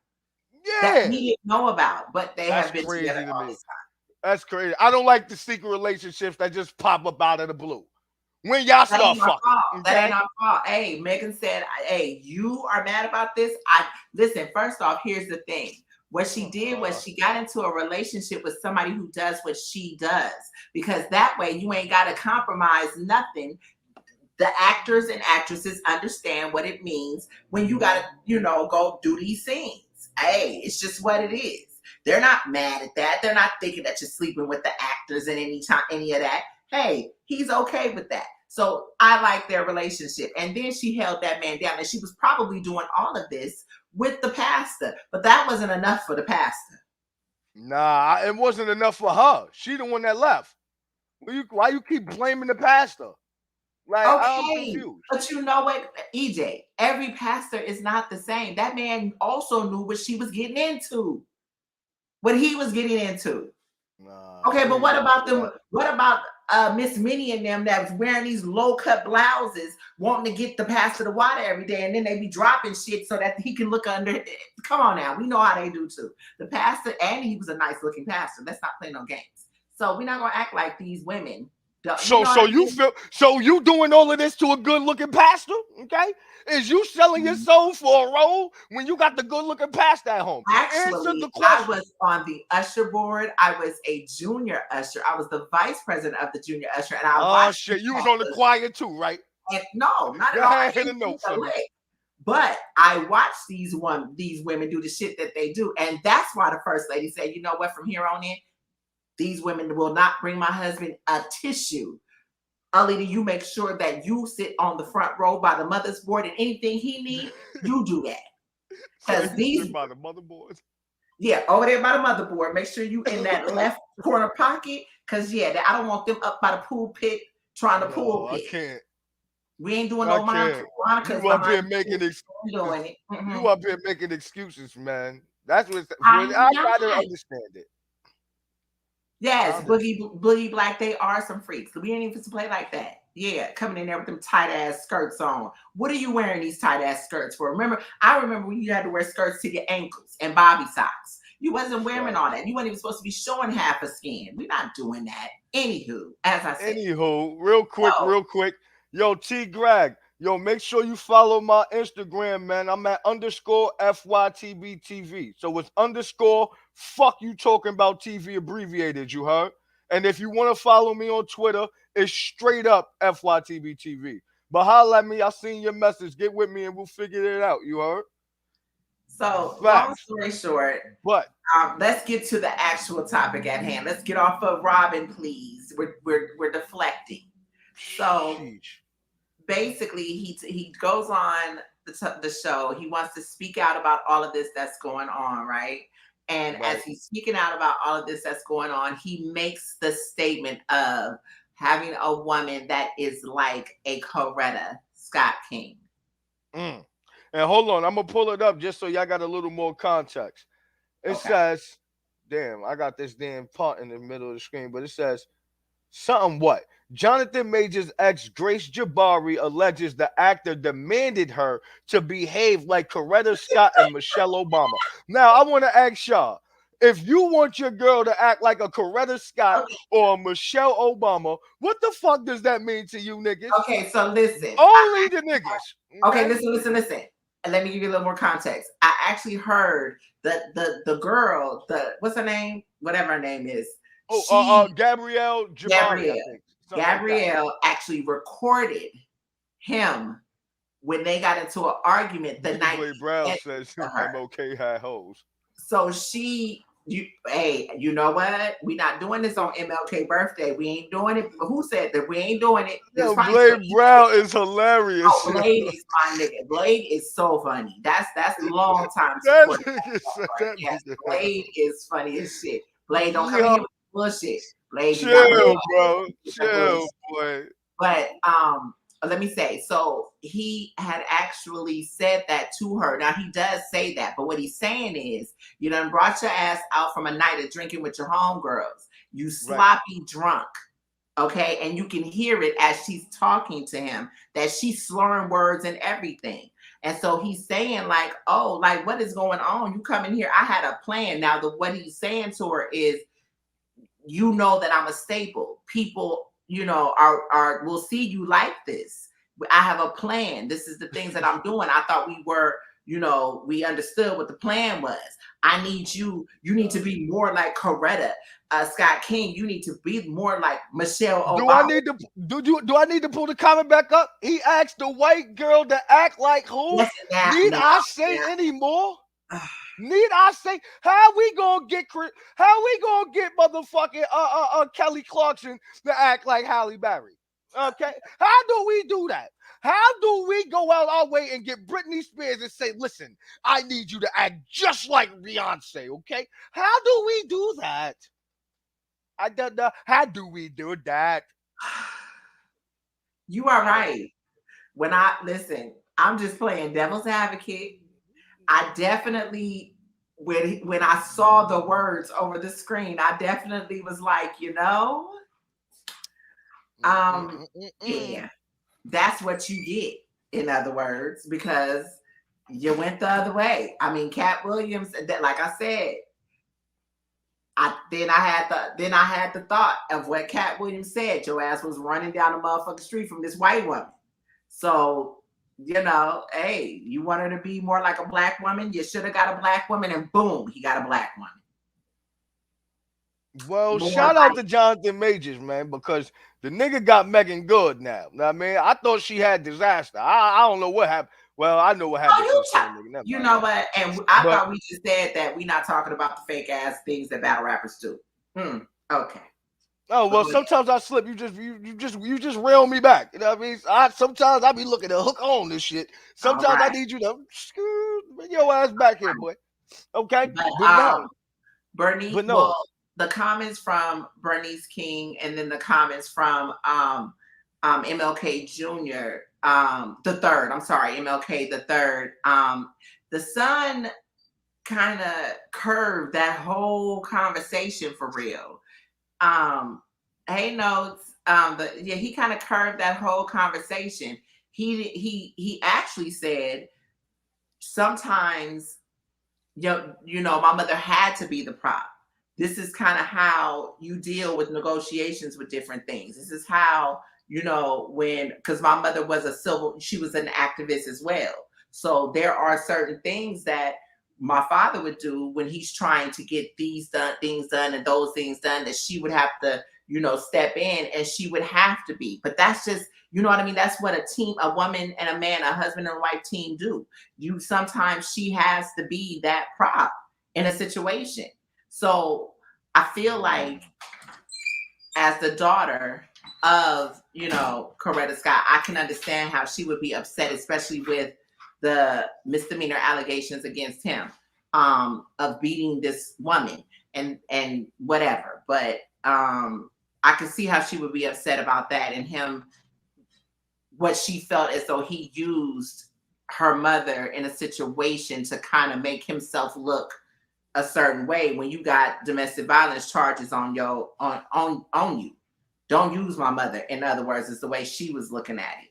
Yeah. That we didn't know about, but they have been together all this time. That's crazy. I don't like the secret relationships that just pop up out of the blue. When y'all start fucking. Okay? That ain't our fault. Hey, Megan said, hey, you are mad about this. Listen, first off, here's the thing. What she did was she got into a relationship with somebody who does what she does, because that way you ain't got to compromise nothing. The actors and actresses understand what it means when you got to, go do these scenes. Hey, it's just what it is. They're not mad at that. They're not thinking that you're sleeping with the actors and any of that. Hey, he's okay with that. So I like their relationship. And then she held that man down, and she was probably doing all of this with the pastor, but that wasn't enough for the pastor. Nah, it wasn't enough for her. She the one that left. Why you keep blaming the pastor? Like, I'm Okay, confused. but you know what, EJ, every pastor is not the same. That man also knew what she was getting into, what he was getting into. Nah, okay, but what about them? What about Miss Minnie and them that was wearing these low cut blouses, wanting to get the pastor the water every day, and then they be dropping shit so that he can look under it? Come on now, we know how they do too. The pastor, and he was a nice looking pastor. Let's not play no games. So we're not gonna act like these women. So you doing all of this to a good looking pastor? Okay, is you selling your soul for a role when you got the good looking pastor at home? Actually, I was on the usher board. I was a junior usher. I was the vice president of the junior usher, and I watched. Shit, you was on the choir too, right? And no, not at all. I hit a note for me. But I watched these women do the shit that they do, and that's why the first lady said, "You know what? From here on in, these women will not bring my husband a tissue. Alita, you make sure that you sit on the front row by the mother's board, and anything he needs, you do that." Because these by the motherboard. Yeah, over there by the motherboard. Make sure you in that left corner pocket. Because I don't want them up by the pool pit trying to pool pit. I can't. We ain't doing no Monica. You up here making excuses. You up here making excuses, man. That's what I try to understand it. Yes, Boogie Black, they are some freaks. We ain't even to play like that. Yeah, coming in there with them tight ass skirts on. What are you wearing these tight ass skirts for? I remember when you had to wear skirts to your ankles and bobby socks. You wasn't wearing all that. You weren't even supposed to be showing half a skin. We're not doing that. Anywho, as I said. Real quick. Yo, T Greg. Yo, make sure you follow my Instagram, man. I'm at _FYTBTV. So it's _ fuck you talking about TV abbreviated, you heard? And if you want to follow me on Twitter, it's straight up FYTBTV. But holla at me, I seen your message. Get with me and we'll figure it out, you heard? So long story short, let's get to the actual topic at hand. Let's get off of Robin, please. We're deflecting. So basically, he goes on the show. He wants to speak out about all of this that's going on, right? And as he's speaking out about all of this that's going on, he makes the statement of having a woman that is like a Coretta Scott King. And hold on, I'm going to pull it up just so y'all got a little more context. It says, damn, I got this damn part in the middle of the screen, but it says, something what? Jonathan Major's ex, Grace Jabari, alleges the actor demanded her to behave like Coretta Scott and Michelle Obama. Now, I want to ask y'all, if you want your girl to act like a Coretta Scott or a Michelle Obama, what the fuck does that mean to you niggas? Okay, so listen. Only the niggas. Okay, listen. And let me give you a little more context. I actually heard that the girl, what's her name? Whatever her name is. Gabrielle Jabari. Gabrielle actually recorded him when they got into an argument the night. Brown says MLK had hoes. So you know what? We're not doing this on MLK birthday. We ain't doing it. Who said that? We ain't doing it. Yo, Blade Brown is hilarious. Oh, Blade is my nigga. Blade is so funny. That's a long time. Blade is funny as shit. Blade don't come in here with bullshit. Blade, chill, bro. Chill, boy. But let me say, so he had actually said that to her. Now he does say that, but what he's saying is, you done brought your ass out from a night of drinking with your homegirls. You sloppy drunk. Okay, and you can hear it as she's talking to him that she's slurring words and everything. And so he's saying like, oh, like what is going on? You come in here. I had a plan. Now what he's saying to her is, you know that I'm a staple. People, are will see you like this. I have a plan. This is the things that I'm doing. I thought we were, we understood what the plan was. I need you need to be more like Coretta. Scott King, you need to be more like Michelle Obama. Do I need to pull the comment back up? He asked the white girl to act like who? Listen, Need I say any more? Need I say how we gonna get motherfucking Kelly Clarkson to act like Halle Berry? Okay, how do we do that? How do we go out our way and get Britney Spears and say, listen, I need you to act just like Beyonce, okay? How do we do that? I don't know. How do we do that? You are right. I'm just playing devil's advocate. I definitely, when I saw the words over the screen, I definitely was like, yeah, that's what you get, in other words, because you went the other way. I mean, Cat Williams, like I said, then I had the thought of what Cat Williams said. Your ass was running down the motherfucking street from this white woman. So, hey, you want her to be more like a black woman? You should have got a black woman, and boom, he got a black woman. Well, shout out to Jonathan Majors, man, because the nigga got Megan Good now. I mean, I thought she had disaster. I don't know what happened. Well, I know what happened. You know what? And I thought we just said that we're not talking about the fake ass things that battle rappers do. Okay. Oh well, sometimes I slip. You just reel me back. You know what I mean? Sometimes I be looking to hook on this shit. Sometimes I need you to bring your ass back here, boy. Okay. But no. Bernice. But no. Well, the comments from Bernice King and then the comments from MLK Jr. The third. I'm sorry, MLK the third. The Sun kind of curved that whole conversation for real. Hey Notes, he kind of curved that whole conversation. He actually said sometimes, my mother had to be the prop. This is kind of how you deal with negotiations with different things. This is how, because my mother was she was an activist as well. So there are certain things that my father would do when he's trying to get things done and those things done, that she would have to, step in, and she would have to be. But that's just, you know what I mean? That's what a woman and a man, a husband and wife team do. Sometimes she has to be that prop in a situation. So I feel like as the daughter of, Coretta Scott, I can understand how she would be upset, especially with the misdemeanor allegations against him, of beating this woman and whatever. But I could see how she would be upset about that, and him, what she felt as though he used her mother in a situation to kind of make himself look a certain way when you got domestic violence charges on you. Don't use my mother. In other words, is the way she was looking at it.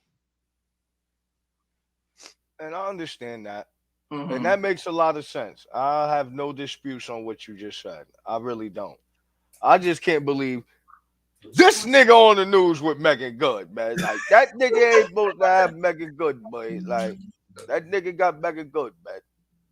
And I understand that. Mm-hmm. And that makes a lot of sense. I have no disputes on what you just said. I really don't. I just can't believe this nigga on the news with Megan Good, man. Like, that nigga ain't supposed to have Megan Good, boy. Like, that nigga got Megan Good, man.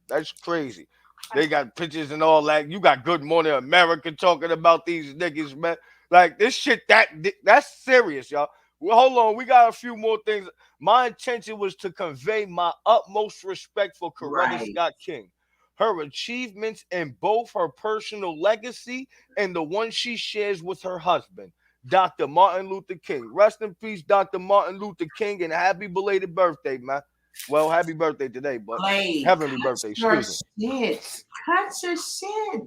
That's crazy. They got pictures and all that. You got Good Morning America talking about these niggas, man. Like, this shit, that's serious, y'all. Well, hold on. We got a few more things. My intention was to convey my utmost respect for Coretta Scott King, her achievements in both her personal legacy and the one she shares with her husband, Dr. Martin Luther King. Rest in peace, Dr. Martin Luther King, and happy belated birthday, man. Well, happy birthday today, but heavenly birthday. Excuse me. Cut your shit.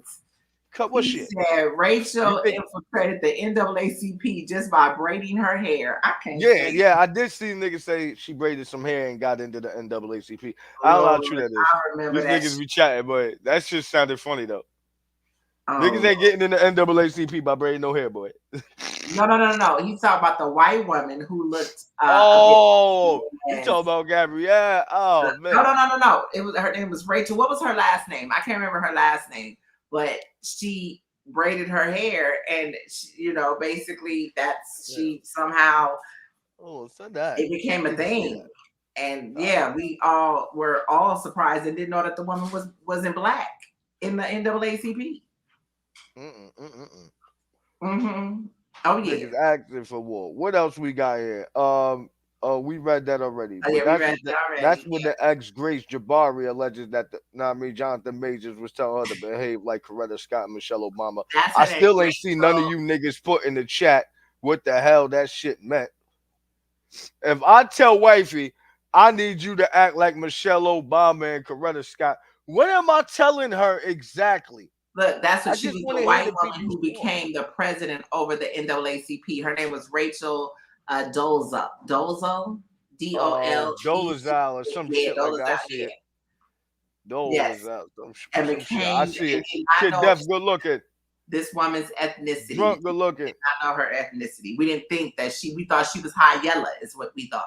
Cut what shit? Said Rachel infiltrated the NAACP just by braiding her hair. I can't. Yeah. I did see niggas say she braided some hair and got into the NAACP. I don't know how true that is. I remember These niggas be chatting, but that shit sounded funny though. Niggas ain't getting in the NAACP by braiding no hair, boy. No. He's talking about the white woman who looked. You talking about Gabrielle? Oh man. No. Her name was Rachel. What was her last name? I can't remember her last name. But she braided her hair, and she, basically she somehow so that it became a thing. And yeah, we all were all surprised and didn't know that the woman wasn't black in the NAACP. Mm-hmm. Oh yeah. Niggas acting for war. What else we got here? We read that already. Oh, yeah, we read that already. That's when the ex Grace Jabari alleges that Jonathan Majors was telling her to behave like Coretta Scott and Michelle Obama. I still ain't seen none of you niggas put in the chat what the hell that shit meant. If I tell wifey, I need you to act like Michelle Obama and Coretta Scott, what am I telling her exactly? Look, that's what she was, the white woman who became the president over the NAACP. Her name was Rachel Dolezal. Dolezal? D-O-L. Dolezal or some shit like that. I see it. Dolezal. And became, I see it. Kid Def, good looking. This woman's ethnicity. Drunk, good looking. We did not know her ethnicity. We didn't think that we thought she was high yellow, is what we thought.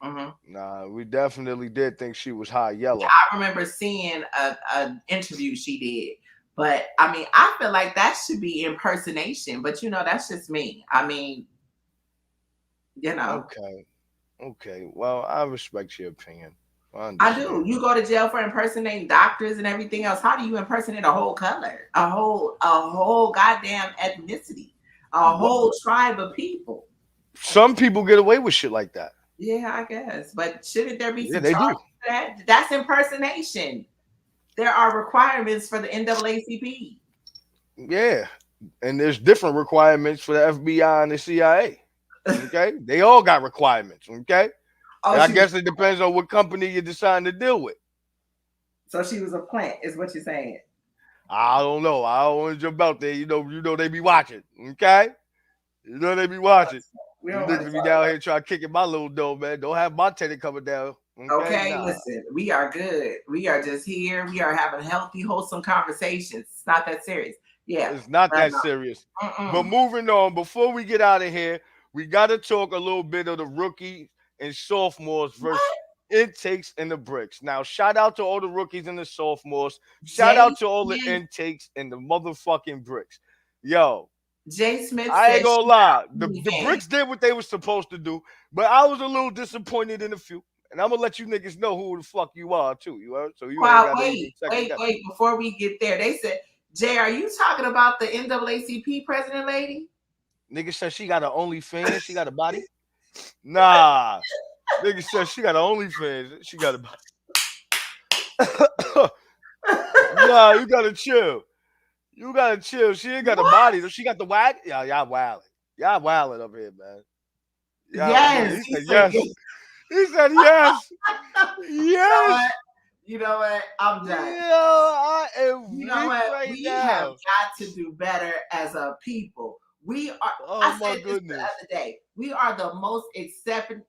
Mm-hmm. Nah, we definitely did think she was high yellow. Yeah, I remember seeing an interview she did. But I mean, I feel like that should be impersonation. But you know, that's just me. I mean, you know. Okay. Well, I respect your opinion. I do. You go to jail for impersonating doctors and everything else. How do you impersonate a whole color, a whole goddamn ethnicity, a whole tribe of people? Some people get away with shit like that. Yeah, I guess. But shouldn't there be some they charge do. for that? That's impersonation. There are requirements for the NAACP. Yeah, and there's different requirements for the FBI and the CIA. Okay, they all got requirements. Okay, I guess it depends on what company you decide to deal with. So she was a plant, is what you're saying? I don't know. I don't want to jump out there. You know they be watching. Okay, you know they be watching. You niggas be down here trying to kick in my little door, man. Don't have my tenant coming down. Okay, listen, we are good. We are just here. We are having healthy, wholesome conversations. It's not that serious. Yeah. It's not that serious. But moving on, before we get out of here, we got to talk a little bit of the rookies and sophomores versus intakes and the bricks. Now, shout out to all the rookies and the sophomores. Shout out to all the intakes and the motherfucking bricks. Yo. Jay Smith, I ain't gonna lie. The bricks did what they were supposed to do, but I was a little disappointed in a few. And I'm gonna let you niggas know who the fuck you are too. You heard? So you wait. Before we get there, they said, Jay, are you talking about the NAACP president lady? Nigga said she got an OnlyFans. She got a body. Nah. Nigga said she got an OnlyFans. She got a body. Nah, you gotta chill. You gotta chill. She ain't got a body. She got the wag. Yeah, y'all wildin'. Y'all wildin' up here, man. Yes. He said yes. He said yes. Yes. You know what? I'm done. I am. You know what? We have got to do better as a people. We are. Oh, I my said goodness. this the other day. We are the most accepting.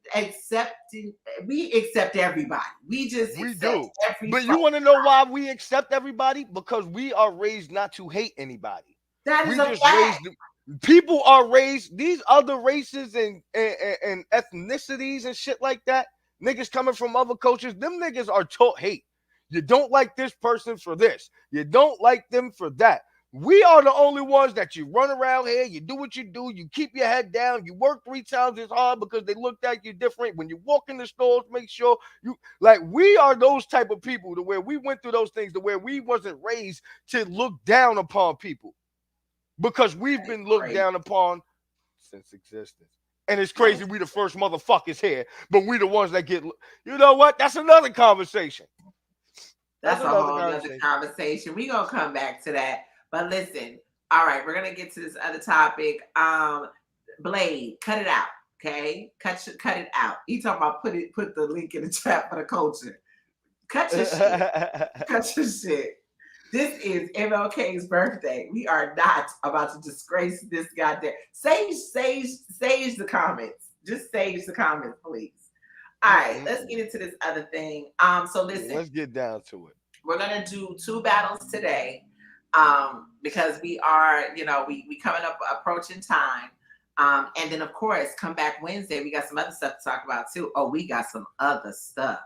We accept everybody. We do. But you want to know why we accept everybody? Because we are raised not to hate anybody. That is a fact. People are raised, these other races and ethnicities and shit like that, niggas coming from other cultures, them niggas are taught hate. You don't like this person for this. You don't like them for that. We are the only ones that you run around here, you do what you do, you keep your head down, you work 3 times as hard because they looked at you different. When you walk in the stores, make sure you, like, we are those type of people to where we went through those things to where we wasn't raised to look down upon people. Because we've been looked down upon since existence. And it's crazy we the first motherfuckers here, but we the ones that get, you know what? That's another conversation. That's a whole other conversation. We're going to come back to that. But listen, all right, we're going to get to this other topic. Blade, cut it out, okay? Cut it out. You talking about put the link in the chat for the culture. Cut your shit. Cut your shit. This is MLK's birthday. We are not about to disgrace this goddamn. Sage the comments. Just sage the comments, please. All right, let's get into this other thing. So listen. Let's get down to it. We're gonna do 2 battles today. Because we are, we coming up approaching time. And then of course, come back Wednesday. We got some other stuff to talk about too. Oh, we got some other stuff.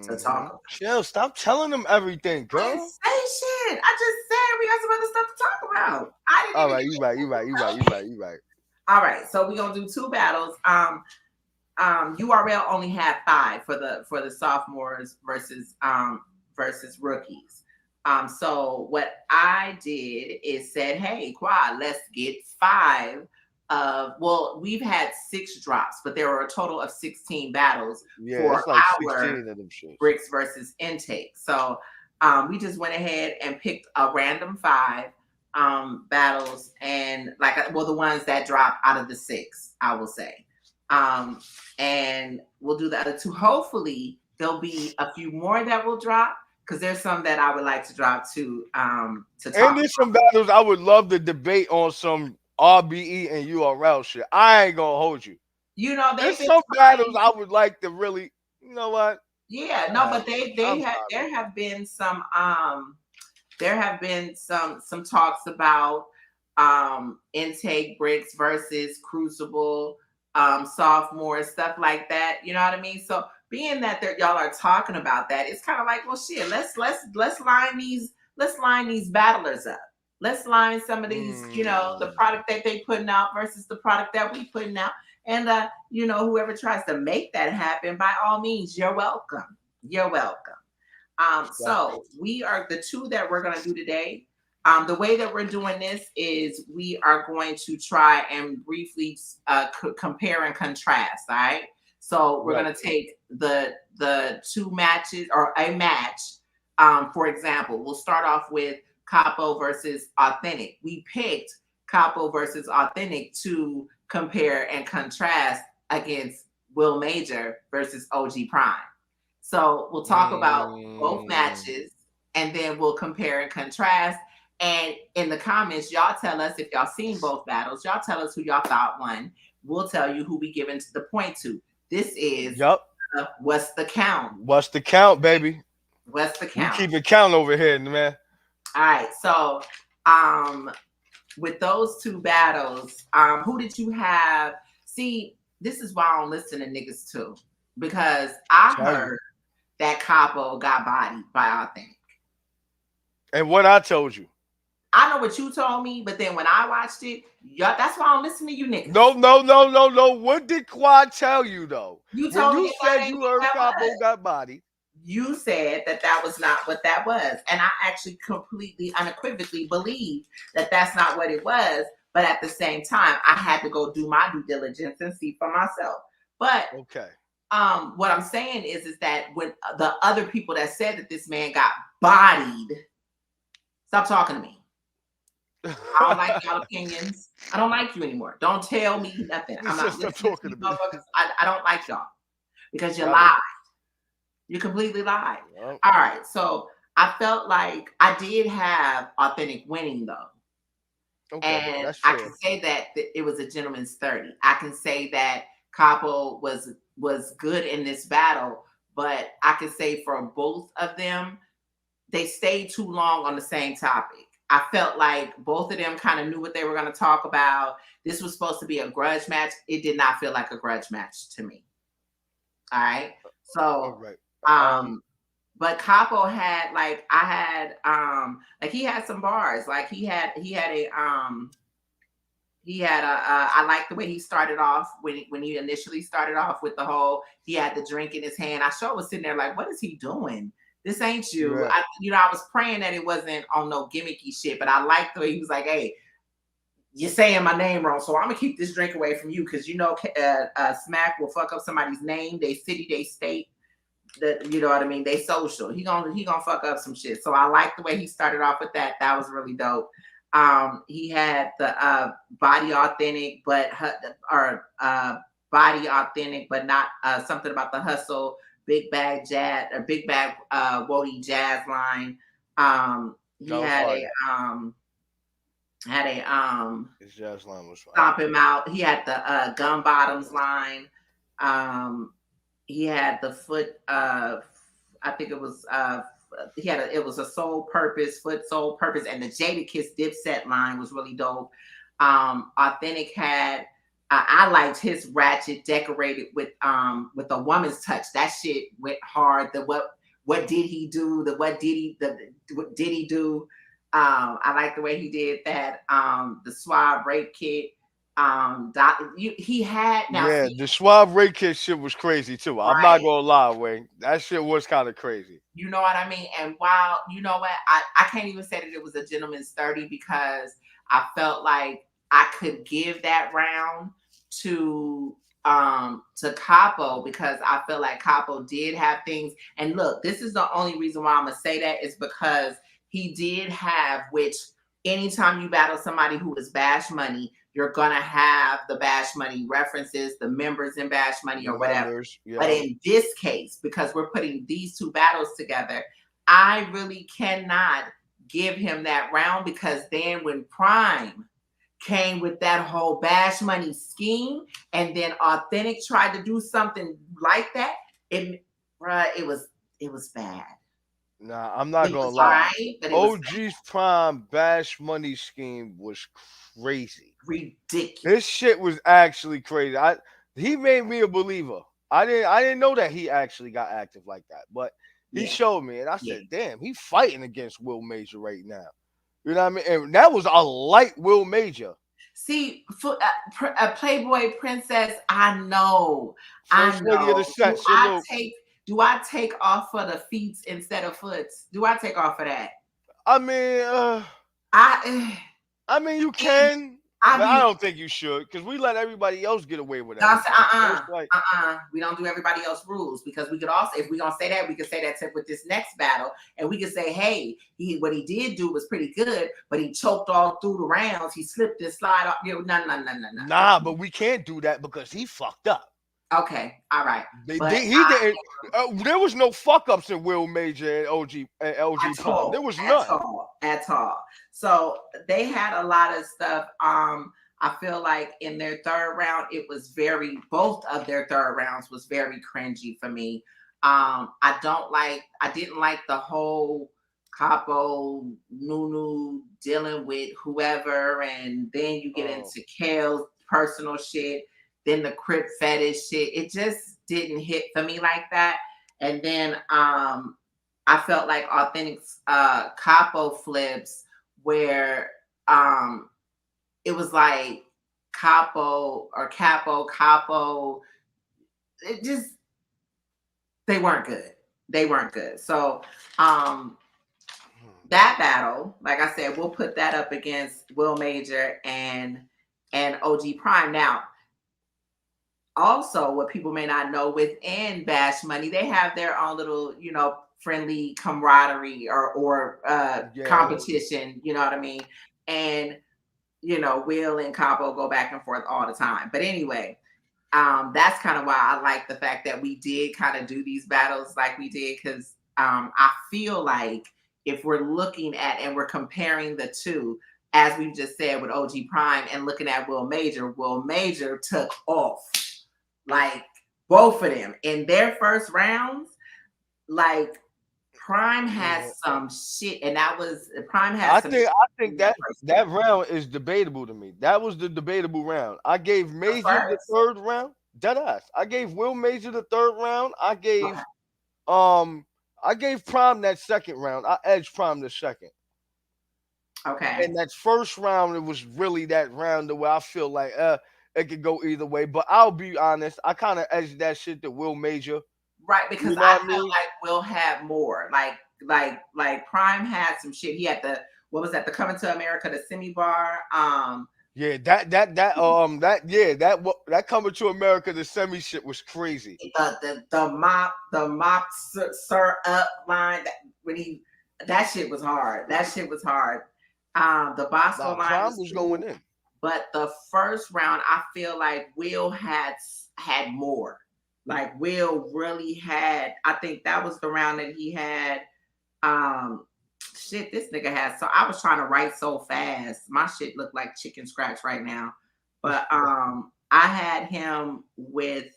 To talk about. Chill, stop telling them everything, girl. I didn't say shit. I just said we got some other stuff to talk about. All right, you right. All right, so we're gonna do 2 battles. URL only had 5 for the sophomores versus rookies. So what I did is said, hey, Quad, let's get 5 well, we've had 6 drops, but there were a total of 16 battles for it's like our 16 of them shits. bricks versus intake. So we just went ahead and picked a random 5 battles, and the ones that drop out of the 6, I will say. And we'll do the other 2. Hopefully there'll be a few more that will drop, because there's some that I would like to drop to talk and there's some battles I would love to debate on, some RBE and URL shit. I ain't gonna hold you. You know, there's some battles I would like to really, you know what? Yeah, no, but there have been some talks about intake bricks versus crucible, sophomore, stuff like that. You know what I mean? So being that y'all are talking about that, it's kind of like, well, shit, let's line these battlers up. Let's line some of these, the product that they putting out versus the product that we putting out. And whoever tries to make that happen, by all means, you're welcome. You're welcome. So we are the 2 that we're going to do today. The way that we're doing this is we are going to try and briefly compare and contrast. All right. So we're going to take the 2 matches, or a match. For example, we'll start off with Capo versus Authentic. We picked Capo versus Authentic to compare and contrast against Will Major versus OG Prime. So we'll talk about both matches, and then we'll compare and contrast. And in the comments, y'all tell us if y'all seen both battles. Y'all tell us who y'all thought won. We'll tell you who we giving the point to. This is What's the Count? What's the count, baby? What's the count? We keep it count over here, man. All right. So with those 2 battles, who did you have? See, this is why I don't listen to niggas too, because I heard that Capo got bodied by Authentic. And what I told you. I know what you told me, but then when I watched it, that's why I don't listen to you niggas. No. What did Quad tell you though? You told me you said you heard Capo got bodied. You said that was not what that was. And I actually completely unequivocally believe that that's not what it was. But at the same time, I had to go do my due diligence and see for myself. But what I'm saying is that when the other people that said that this man got bodied, stop talking to me. I don't like y'all opinions. I don't like you anymore. Don't tell me nothing. I'm not listening to you motherfuckers. I don't like y'all because you lied. You completely lied. Yep. All right. So I felt like I did have Authentic winning though. Okay, and I can say that it was a gentleman's 30. I can say that Capo was good in this battle, but I can say for both of them, they stayed too long on the same topic. I felt like both of them kind of knew what they were going to talk about. This was supposed to be a grudge match. It did not feel like a grudge match to me. All right. So, but Capo had he had some bars. Like he had I like the way he started off when he initially started off with the whole, he had the drink in his hand. I sure was sitting there like, what is he doing? This ain't you. Right. I was praying that it wasn't on no gimmicky shit, but I liked the way he was like, hey, you're saying my name wrong, so I'm gonna keep this drink away from you because Smack will fuck up somebody's name, they city, they state, that you know what I mean, they social. He gonna fuck up some shit. So I like the way he started off with that. That was really dope. He had the body authentic, but body authentic, but not something about the hustle. Big bag jazz or big bag Wody jazz line. He had a his jazz line was fine. Stomp him out. He had the gun bottoms line. He had the foot I think it was it was a soul purpose, foot soul purpose, and the Jada Kiss Dipset line was really dope. Authentic had I liked his ratchet decorated with a woman's touch. That shit went hard. The what did he do? What did he do? I like the way he did that. The Suave rape kit. He had now Yeah, see the Suave Ray Kid shit was crazy too. I'm not right. gonna lie, Wayne. That shit was kind of crazy. You know what I mean? And while you know what, I can't even say that it was a gentleman's 30 because I felt like I could give that round to Capo because I feel like Capo did have things. And look, this is the only reason why I'm gonna say that is because he did have, which anytime you battle somebody who is Bash Money, you're gonna have the Bash Money references, the members in Bash Money The or whatever. members, But yeah. in this case, because we're putting these two battles together, I really cannot give him that round because then when Prime came with that whole Bash Money scheme and then Authentic tried to do something like that, it was bad. Nah, I'm not It gonna was all lie. right, but it was OG's Prime Bash Money scheme was crazy. ridiculous. This shit was actually crazy. He made me a believer. I didn't know that he actually got active like that, but he Yeah. showed me, and I Yeah. said, "Damn, he fighting against Will Major right now." You know what I mean? And that was a light Will Major. See, a Playboy princess, I know. First lady of the set, salute. Do I take off for the feet instead of foots? Do I take off for that? I mean, I I mean, you can, I but I mean, don't think you should because we let everybody else get away with I everything. said, It's like, we don't do everybody else rules because we could also, if we're gonna say that, we could say that with this next battle, and we could say, hey, what he did do was pretty good, but he choked all through the rounds. He slipped and slide off. No. nah, but we can't do that because he fucked up. Okay, all right. He But didn't. There was no fuck ups in Will Major and OG and LG Prime. There was none at all. So they had a lot of stuff. I feel like in their third round, both of their third rounds was very cringy for me. I didn't like the whole Capo Nunu dealing with whoever, and then you get into Kale's personal shit, then the Crip fetish shit. It just didn't hit for me like that. And then I felt like Authentic's Capo flips where it was like Capo, it just, they weren't good. So that battle, like I said, we'll put that up against Will Major and OG Prime. Now, also what people may not know, within Bash Money, they have their own little, friendly camaraderie or competition, you know what I mean? And Will and Capo go back and forth all the time. But anyway, that's kind of why I like the fact that we did kind of do these battles like we did, because I feel like if we're looking at and we're comparing the two, as we've just said with OG Prime and looking at Will Major took off. Like both of them in their first rounds, like Prime has some shit, and that was Prime has. I think that round is debatable to me. That was the debatable round. I gave Major the third round. Deadass. I gave Will Major the third round. I gave Prime that second round. I edged Prime the second. Okay. And that first round, it was really that round where I feel like it could go either way. But I'll be honest, I kind of edged that shit to Will Major. Right, because I felt like Will had more. Like Prime had some shit. He had the the Coming to America, the semi bar. Yeah, that Coming to America, the semi shit was crazy. The mop sir up line that shit was hard. The Bosco line was going in. But the first round, I feel like Will had more. Like Will really had, I think that was the round that he had. This nigga had. So I was trying to write so fast. My shit looked like chicken scratch right now. But I had him with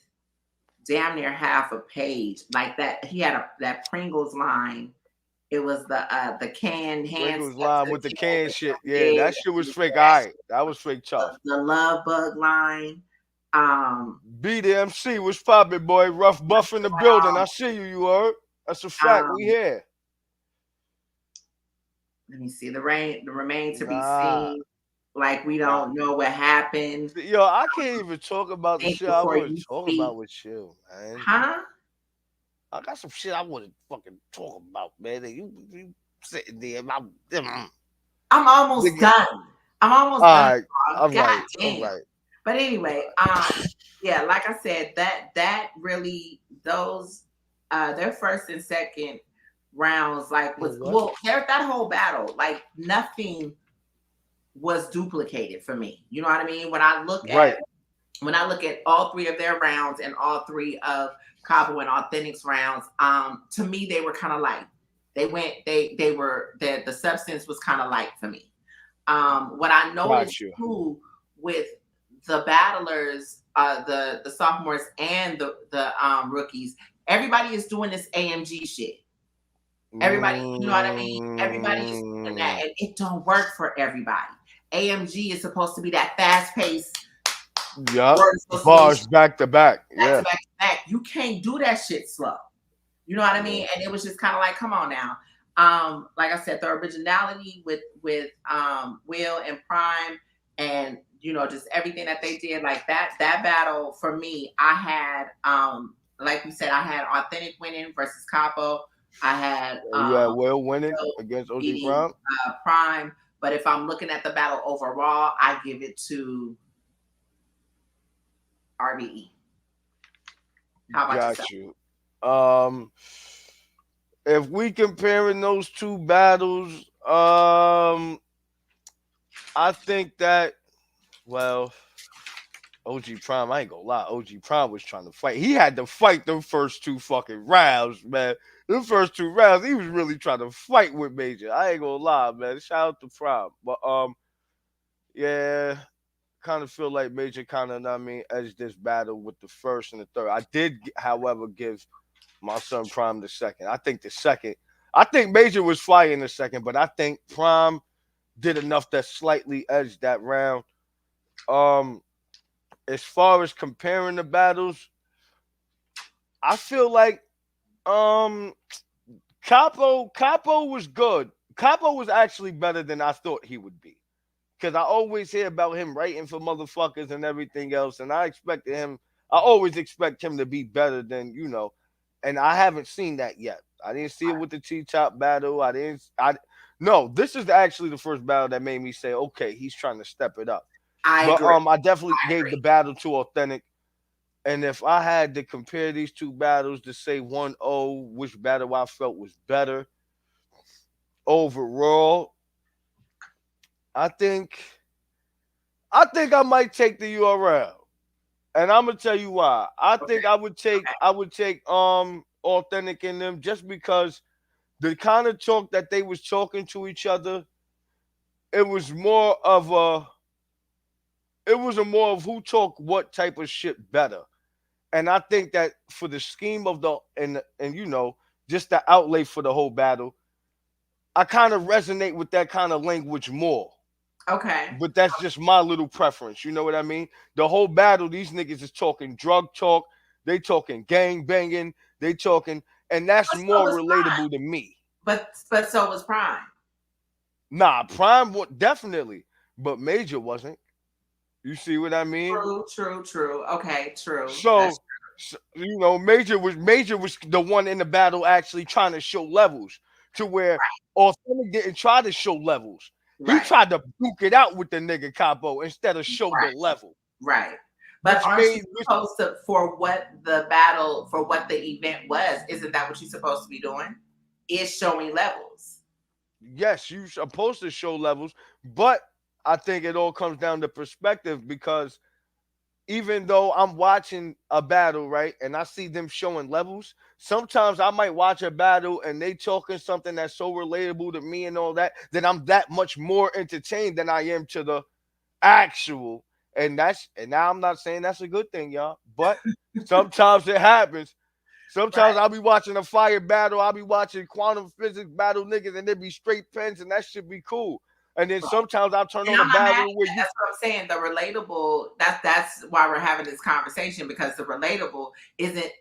damn near half a page. Like that, he had that Pringles line. It was the canned hands. Pringles line with the can shit. Yeah, that shit was fake. All right, that was fake tough. The love bug line. B the MC was popping, boy. Rough Buff in the building. I see you. You heard? That's a fact. We here. Let me see. The remain to be seen like we don't know what happened. Yo, I can't even talk about the Think shit I before want you to talk speak. about with you, man. Huh? I got some shit I want to fucking talk about, man. And you sitting there, I'm almost nigga. done. I'm almost All done. right, all God right, all damn. right. But anyway, yeah, like I said, that really those their first and second rounds, like was What? well, that whole battle, like nothing was duplicated for me. You know what I mean? When I look Right. at all three of their rounds and all three of Cabo and Authentic's rounds, to me they were kind of light. They were the substance was kind of light for me. What I noticed Gotcha. too with the battlers, the sophomores and the rookies, everybody is doing this AMG shit. Everybody, you know what I mean? Everybody is doing that, and it don't work for everybody. AMG is supposed to be that fast paced Yup. word Bars association, back to back. back Yeah. to back to back. You can't do that shit slow. You know what I mean? And it was just kind of like, come on now. Like I said, the originality with Will and Prime, and just everything that they did, like that battle for me, I had like we said, I had Authentic winning versus Capo. I had You had Will winning Will against OG beating Prime. Prime. But if I'm looking at the battle overall, I give it to RBE. How about Got yourself? you. If we comparing those two battles, I think that, well, OG Prime, I ain't gonna lie, OG Prime was trying to fight. He had to fight them first two fucking rounds, man. The first two rounds, he was really trying to fight with Major. I ain't gonna lie, man. Shout out to Prime. But yeah, kind of feel like Major kind of, I mean, edged this battle with the first and the third. I did, however, give my son Prime the second. I think Major was fire in the second, but I think Prime did enough that slightly edged that round. As far as comparing the battles, I feel like Capo was good. Capo was actually better than I thought he would be. Because I always hear about him writing for motherfuckers and everything else. And I always expect him to be better than, and I haven't seen that yet. I didn't see it with the T-Top battle. No, this is actually the first battle that made me say, okay, he's trying to step it up. I agree. I definitely gave the battle to Authentic. And if I had to compare these two battles to say 1-0, which battle I felt was better overall, I think I might take the URL. And I'm gonna tell you why. I think I would take Authentic in them just because the kind of talk that they was talking to each other, it was more of who talk what type of shit better. And I think that for the scheme of and just the outlay for the whole battle, I kind of resonate with that kind of language more. Okay. But that's just my little preference. You know what I mean? The whole battle, these niggas is talking drug talk. They talking gang banging. They talking, and that's more relatable to me. But so was Prime. Nah, Prime definitely, but Major wasn't. You see what I mean? True. Okay, true. So Major was the one in the battle actually trying to show levels to where Authentic didn't try to show levels. He tried to duke it out with the nigga Capo instead of show the level. Right. But aren't you supposed to, for what the event was, isn't that what you're supposed to be doing? Is showing levels. Yes, you're supposed to show levels, but I think it all comes down to perspective because even though I'm watching a battle, right, and I see them showing levels, sometimes I might watch a battle and they talking something that's so relatable to me and all that I'm that much more entertained than I am to the actual. And now I'm not saying that's a good thing, y'all, but sometimes it happens. Sometimes I'll be watching a fire battle, I'll be watching quantum physics battle niggas, and there be straight pens, and that should be cool. And then sometimes I'll turn on a battle where that's what I'm saying. The relatable, that's why we're having this conversation, because the relatable isn't,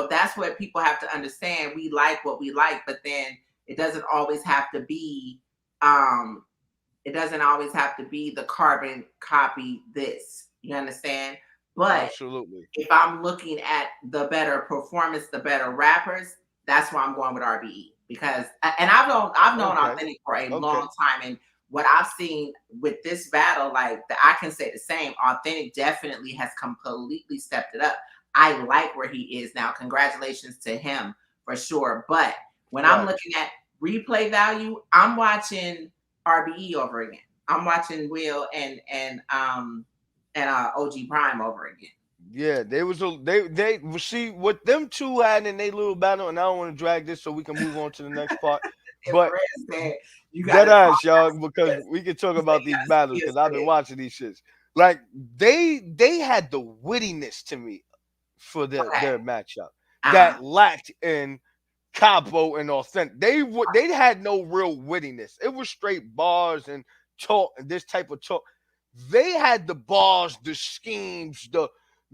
that's what people have to understand. We like what we like, but then it doesn't always have to be It doesn't always have to be the carbon copy this. You understand? But Absolutely. if I'm looking at the better performance, the better rappers, that's why I'm going with RBE. Because and I've known Okay. Authentic for a Okay. long time. And what I've seen with this battle, like I can say the same. Authentic definitely has completely stepped it up. I like where he is now. Congratulations to him for sure. But when I'm Right. looking at replay value, I'm watching RBE over again. I'm watching Will and OG Prime over again. Yeah, they see what them two had in their little battle, and I don't want to drag this so we can move on to the next part. If But Perez said you dead gotta talk, ass, y'all, because yes. we can talk He said about you these gotta battles see his because I've been face. watching these shits. Like they had the wittiness to me for their matchup that lacked in Capo and Authentic. They had no real wittiness. It was straight bars and talk and this type of talk. They had the bars, the schemes,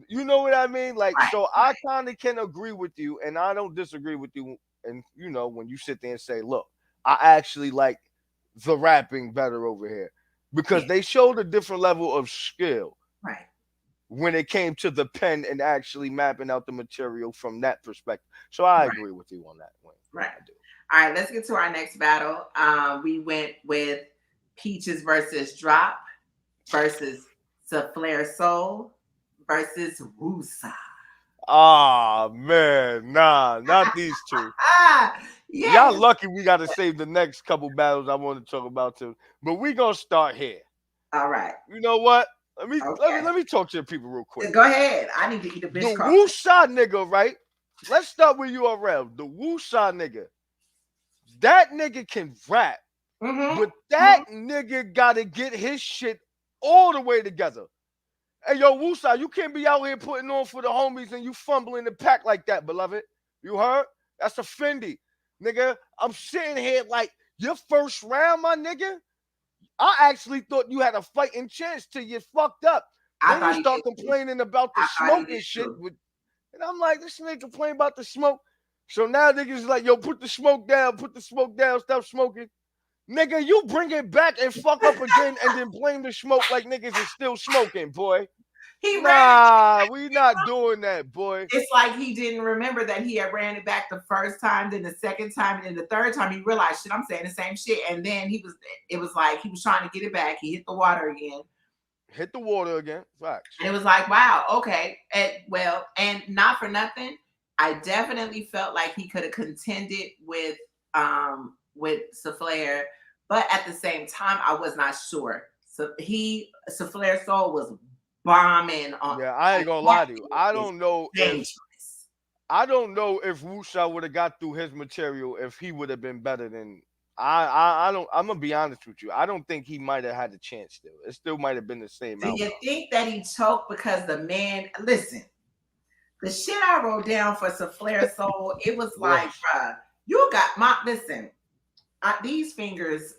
you know what I mean? Like, so I kind of can agree with you, and I don't disagree with you. And when you sit there and say, look, I actually like the rapping better over here because they showed a different level of skill. Right. When it came to the pen and actually mapping out the material from that perspective. So I agree with you on that one. Right. All right, let's get to our next battle. We went with Peaches versus Drop versus Souffleur Soul versus Wusa. Ah, man, nah, not these two. Yes. Y'all lucky we got to save the next couple battles I want to talk about too. But we gonna start here. All right. You know what? Let me talk to the people real quick. Go ahead. I need to eat a bitch. The Wusa nigga, right? Let's start with URL. The Wusa nigga. That nigga can rap. But that nigga gotta get his shit all the way together. Hey, yo, Wusa, you can't be out here putting on for the homies and you fumbling the pack like that, beloved. You heard? That's a Fendi. Nigga, I'm sitting here like, your first round, my nigga? I actually thought you had a fighting chance till you fucked up. Then you start complaining about the smoking shit. And I'm like, this nigga complain about the smoke. So now niggas like, yo, put the smoke down, stop smoking. Nigga, you bring it back and fuck up again and then blame the smoke like niggas is still smoking, boy. We not doing that, boy. It's like he didn't remember that he had ran it back the first time, then the second time, and then the third time he realized, shit, I'm saying the same shit. And then it was like he was trying to get it back. He hit the water again. Facts. And it was like, wow, okay. And not for nothing, I definitely felt like he could have contended with Souffleur, but at the same time, I was not sure. So Souffleur Soul was bombing on. Yeah, I ain't gonna lie to you. I don't know if Wusa would have got through his material if he would have been better than. I'm gonna be honest with you. I don't think he might have had a chance still. It still might have been the same. Do you think that he choked because the shit I wrote down for Souffleur Soul, it was like, bruh, you got these fingers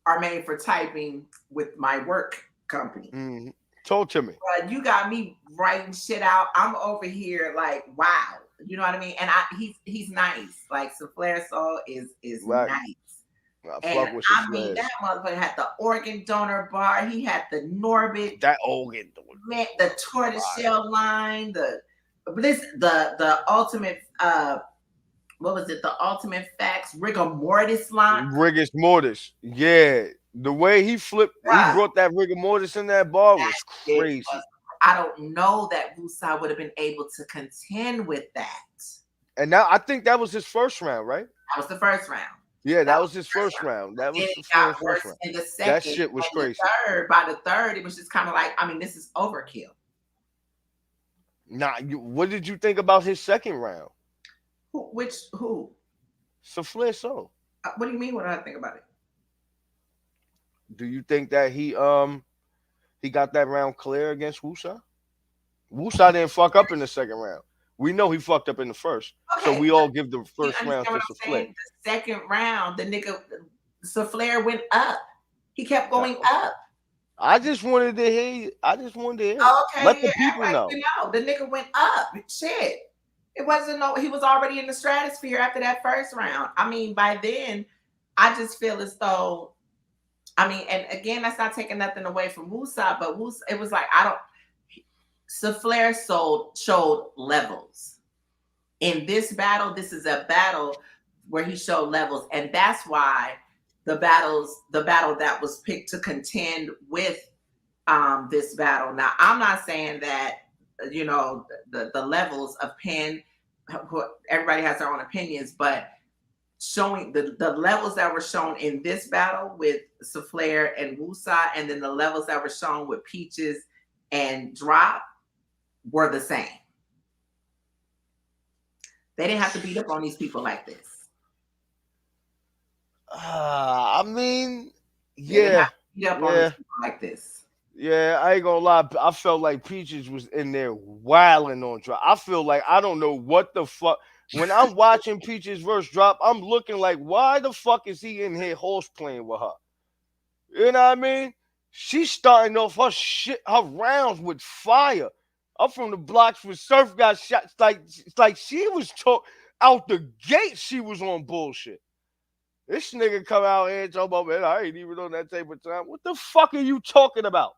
are made for typing with my work company. Mm-hmm. Talk to me. You got me writing shit out. I'm over here like, wow. You know what I mean? And he's nice. Like Souffleur Soul is nice. And I mean, that motherfucker had the organ donor bar. He had the Norbit. That organ donor. Man, the tortoiseshell line. The ultimate. What was it? The ultimate facts. Rigor mortis line. Rigor mortis. Yeah. The way he flipped, he brought that rigor mortis in that bar was crazy. I don't know that Wusa would have been able to contend with that. And now I think that was his first round, right? That was the first round. Yeah, that was his first round. That was the first round. In the second, that shit was crazy. By the third, it was just kind of like, I mean, this is overkill. Nah, what did you think about his second round? Who? Souffleur Soul. What do you mean? What do I think about it? Do you think that he got that round clear against Wusa? Wusa didn't fuck up in the second round. We know he fucked up in the first. Okay, so we all give the first round to Souffleur. The second round, the nigga Souffleur went up. He kept going up. I just wanted to hear. Okay, let the people know. The nigga went up. Shit. It wasn't he was already in the stratosphere after that first round. I mean, by then, I just feel as though I mean, and again, that's not taking nothing away from Wusa, but Wusa, it was like Flair showed levels. In this battle, this is a battle where he showed levels, and that's why the battle that was picked to contend with this battle. Now, I'm not saying that the levels of Penn, everybody has their own opinions, but showing the levels that were shown in this battle with Flair and Wusa, and then the levels that were shown with Peaches and Drop were the same. They didn't have to beat up on these people like this. I mean, yeah, beat up on these people like this. Yeah, I ain't gonna lie. I felt like Peaches was in there wilding on Drop. I feel like I don't know what the fuck. When I'm watching Peaches versus Drop, I'm looking like, why the fuck is he in here horse playing with her? You know what I mean? She's starting off her rounds with fire. Up from the blocks when Surf got shot. It's like she was out the gate. She was on bullshit. This nigga come out here and talk about, man, I ain't even on that type of time. What the fuck are you talking about?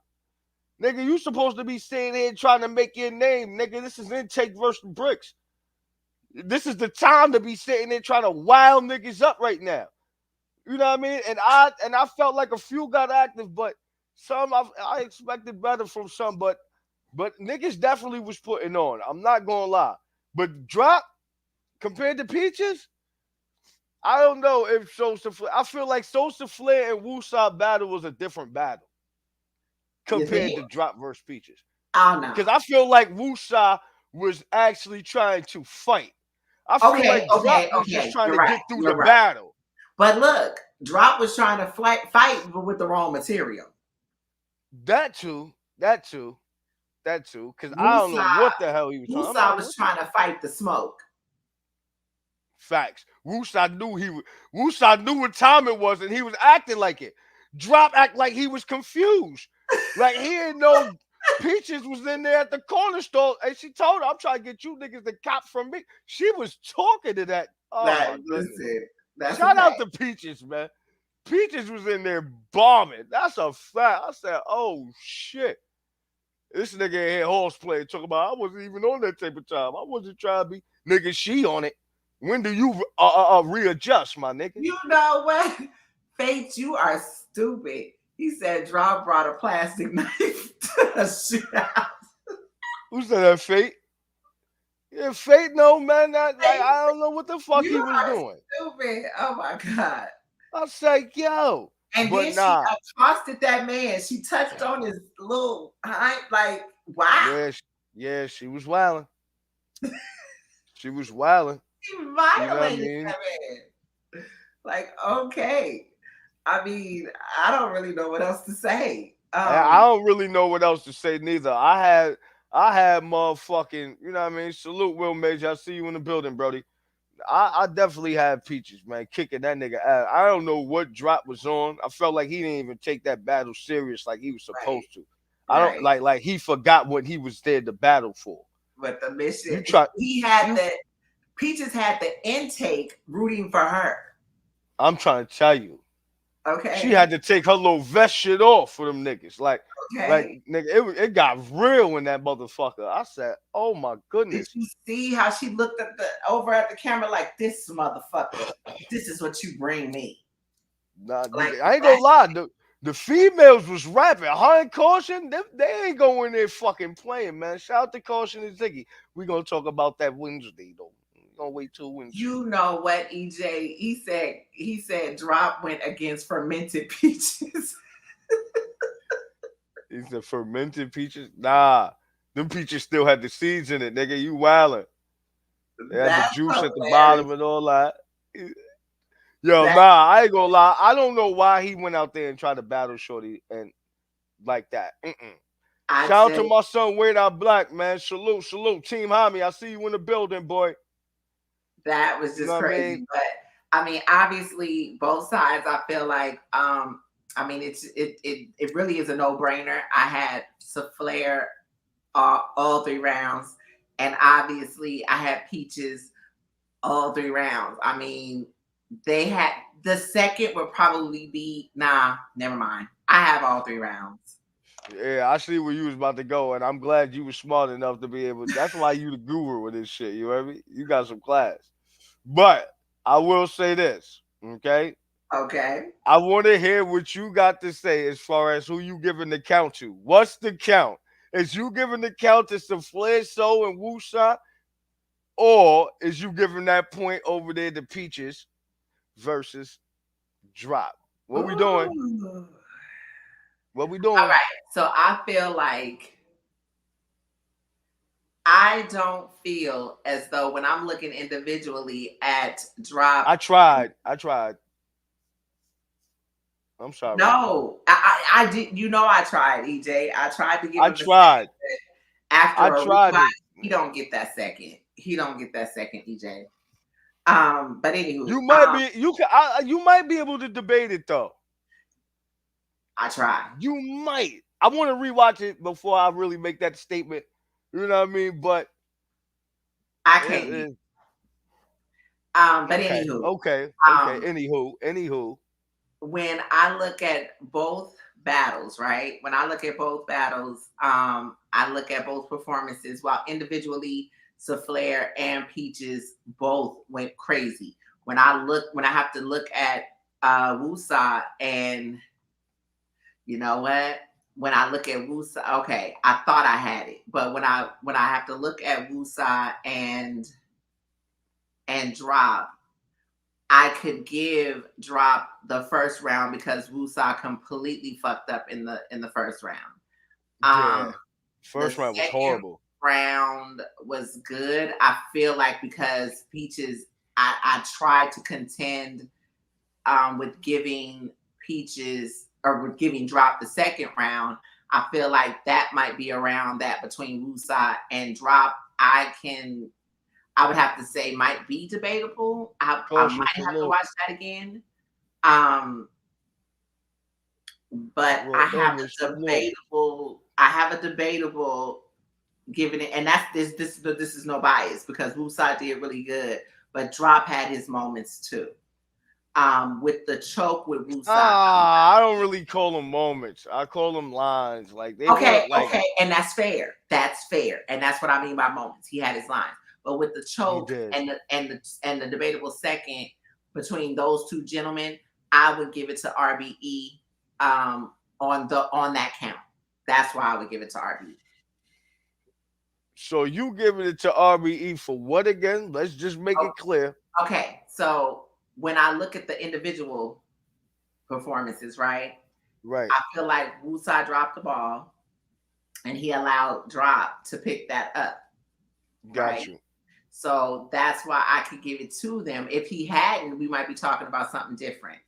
Nigga, you supposed to be sitting here trying to make your name. Nigga, this is Intake versus Bricks. This is the time to be sitting there trying to wild niggas up right now. You know what I mean? And I felt like a few got active, but some I expected better from some, but niggas definitely was putting on. I'm not gonna lie. But Drop, compared to Peaches, I don't know if Sosa Flair. I feel like Sosa Flair and Wusa battle was a different battle compared to Drop versus Peaches. I don't know. Because I feel like Wusa was actually trying to fight. I feel like Drop was just trying to get through the battle. But look, Drop was trying to fight but with the wrong material. That too. Because I don't know what the hell he was talking about. Wusa was trying to fight the smoke. Facts. Wusa knew what time it was, and he was acting like it. Drop act like he was confused. Like he didn't know Peaches was in there at the corner store, and she told her, I'm trying to get you niggas to cop from me. She was talking to that. Shout out to Peaches, man. Peaches was in there bombing. That's a fact. I said, oh shit. This nigga in here horseplay talking about I wasn't even on that type of time. I wasn't trying to be nigga, she on it. When do you readjust, my nigga? You know what? Fate, you are stupid. He said Drop brought a plastic knife to the shootout. Who said that, Fate? Yeah, Fate, no, man. I don't know what the fuck he was doing. Stupid. Oh my God. I was like, yo. And then she accosted that man. She touched on his little hind, like, wow. Yeah, she was wilding. She was wilding. She violated that man. Like, okay. I mean, I don't really know what else to say. I don't really know what else to say neither. I had motherfucking, you know what I mean? Salute, Will Major. I see you in the building, Brody. I definitely had Peaches, man, kicking that nigga ass. I don't know what Drop was on. I felt like he didn't even take that battle serious like he was supposed to. I don't like he forgot what he was there to battle for. But the mission, Peaches had the intake rooting for her. I'm trying to tell you. Okay. She had to take her little vest shit off for them niggas. Like nigga, it got real in that motherfucker. I said, oh my goodness. Did you see how she looked over at the camera like, this motherfucker, this is what you bring me? Nah, like, I ain't gonna lie. The females was rapping. Her and Caution, they ain't going there fucking playing, man. Shout out to Caution and Ziggy. We gonna talk about that Wednesday though. Gonna wait till Wednesday. You know what, EJ? He said Drop went against fermented peaches. He said fermented peaches? Nah, them peaches still had the seeds in it, nigga. You wildin'. They had the juice at the bottom and all that. Yo, I ain't gonna lie. I don't know why he went out there and tried to battle Shorty and like that. Shout out to my son Wade Out Black, man. Salute. Team Hami. I see you in the building, boy. That was just crazy. I mean? But I mean, obviously, both sides, I feel like, I mean, it really is a no-brainer. I had Flair all 3 rounds, and obviously I had Peaches all 3 rounds. I mean, They had the second would probably be never mind. I have all 3 rounds. Yeah, I see where you was about to go, and I'm glad you were smart enough to be able. That's why you the guru with this shit. You heard me? You got some class. But I will say this, okay? Okay. I want to hear what you got to say as far as who you giving the count to. What's the count? Is you giving the count to Soufflé Soul and Woosha, or is you giving that point over there to Peaches versus Drop? What we doing? Ooh. What we All doing? right. So I feel like I don't feel as though when I'm looking individually at Drop. I tried. I'm sorry. No, I did. You know, I tried, EJ. I tried to give I him the tried. second. After I a tried rewind, it. he don't get that second. He don't get that second, EJ. But anywho, You might be. You can. You might be able to debate it though. I tried. You might. I want to rewatch it before I really make that statement. You know what I mean? But I can't. But okay, anywho, okay. Anywho. When I look at both battles, right? When I look at both battles, I look at both performances. While individually, Soufflé and Peaches both went crazy. When I have to look at Wusa, and you know what? When I look at Wusa, okay, I thought I had it, but when I have to look at Wusa and Drop, I could give Drop the first round because Wusa completely fucked up in the first round. Yeah. First The round was second horrible. round was good. I feel like because Peaches, I tried to contend with giving Peaches or with giving Drop the second round. I feel like that might be a round that between Wusa and Drop, I would have to say might be debatable. I might have to watch that again. But I have a debatable giving it, and that's this is no bias because Wusa did really good, but Drop had his moments too. With the choke with Wusa. I don't really call them moments. I call them lines. Like they weren't like. Okay, and that's fair. That's fair, and that's what I mean by moments. He had his lines, but with the choke and the debatable second between those two gentlemen, I would give it to RBE on that count. That's why I would give it to RBE. So you giving it to RBE for what again? Let's just make it clear. Okay, so when I look at the individual performances, right? Right. I feel like Wusa dropped the ball and he allowed Drop to pick that up. Got you. So that's why I could give it to them. If he hadn't, we might be talking about something different.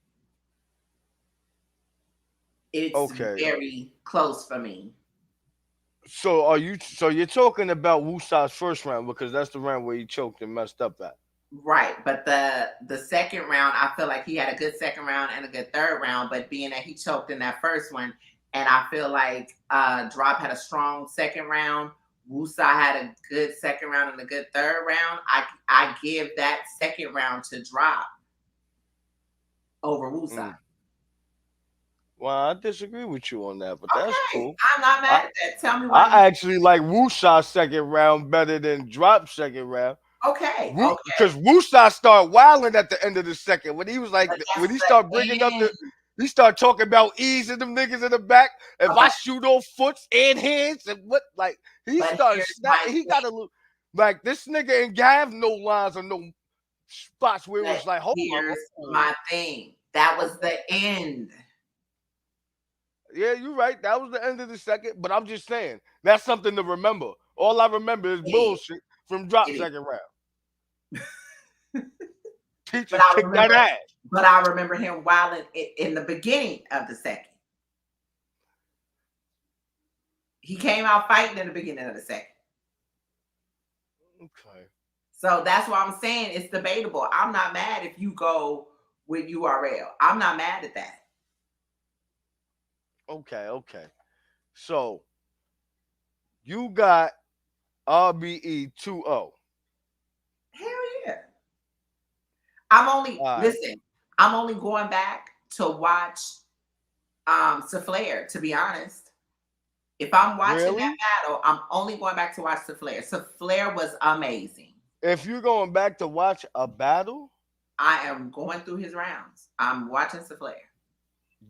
It's very close for me. So you're talking about Wusa's first round because that's the round where he choked and messed up at. Right, but the second round, I feel like he had a good second round and a good third round, but being that he choked in that first one, and I feel like Drop had a strong second round, Wusa had a good second round and a good third round, I give that second round to Drop over Wusa. Well, I disagree with you on that, but that's cool. I'm not mad at that. Tell me why. I actually like Wusa's second round better than Drop's second round. Okay. Because Wusa started wilding at the end of the second when he was like, when he started bringing up he started talking about easing them niggas in the back. If I shoot off foots and hands and what, like he started snapping. He got a like this nigga ain't have no lines or no spots where it was like, hold on. Here's my thing. That was the end. Yeah, you're right. That was the end of the second, but I'm just saying that's something to remember. All I remember is bullshit from Drop second round. Peaches kicked that ass. But I remember him wilding in the beginning of the second. He came out fighting in the beginning of the second. Okay. So that's why I'm saying it's debatable. I'm not mad if you go with URL. I'm not mad at that. Okay. So you got RBE 2-0. Hell yeah. I'm only All right. listen. I'm only going back to watch Souffleur, to be honest. If I'm watching Really? that battle, I'm only going back to watch Souffleur. Souffleur was amazing. If you're going back to watch a battle, I am going through his rounds. I'm watching Souffleur.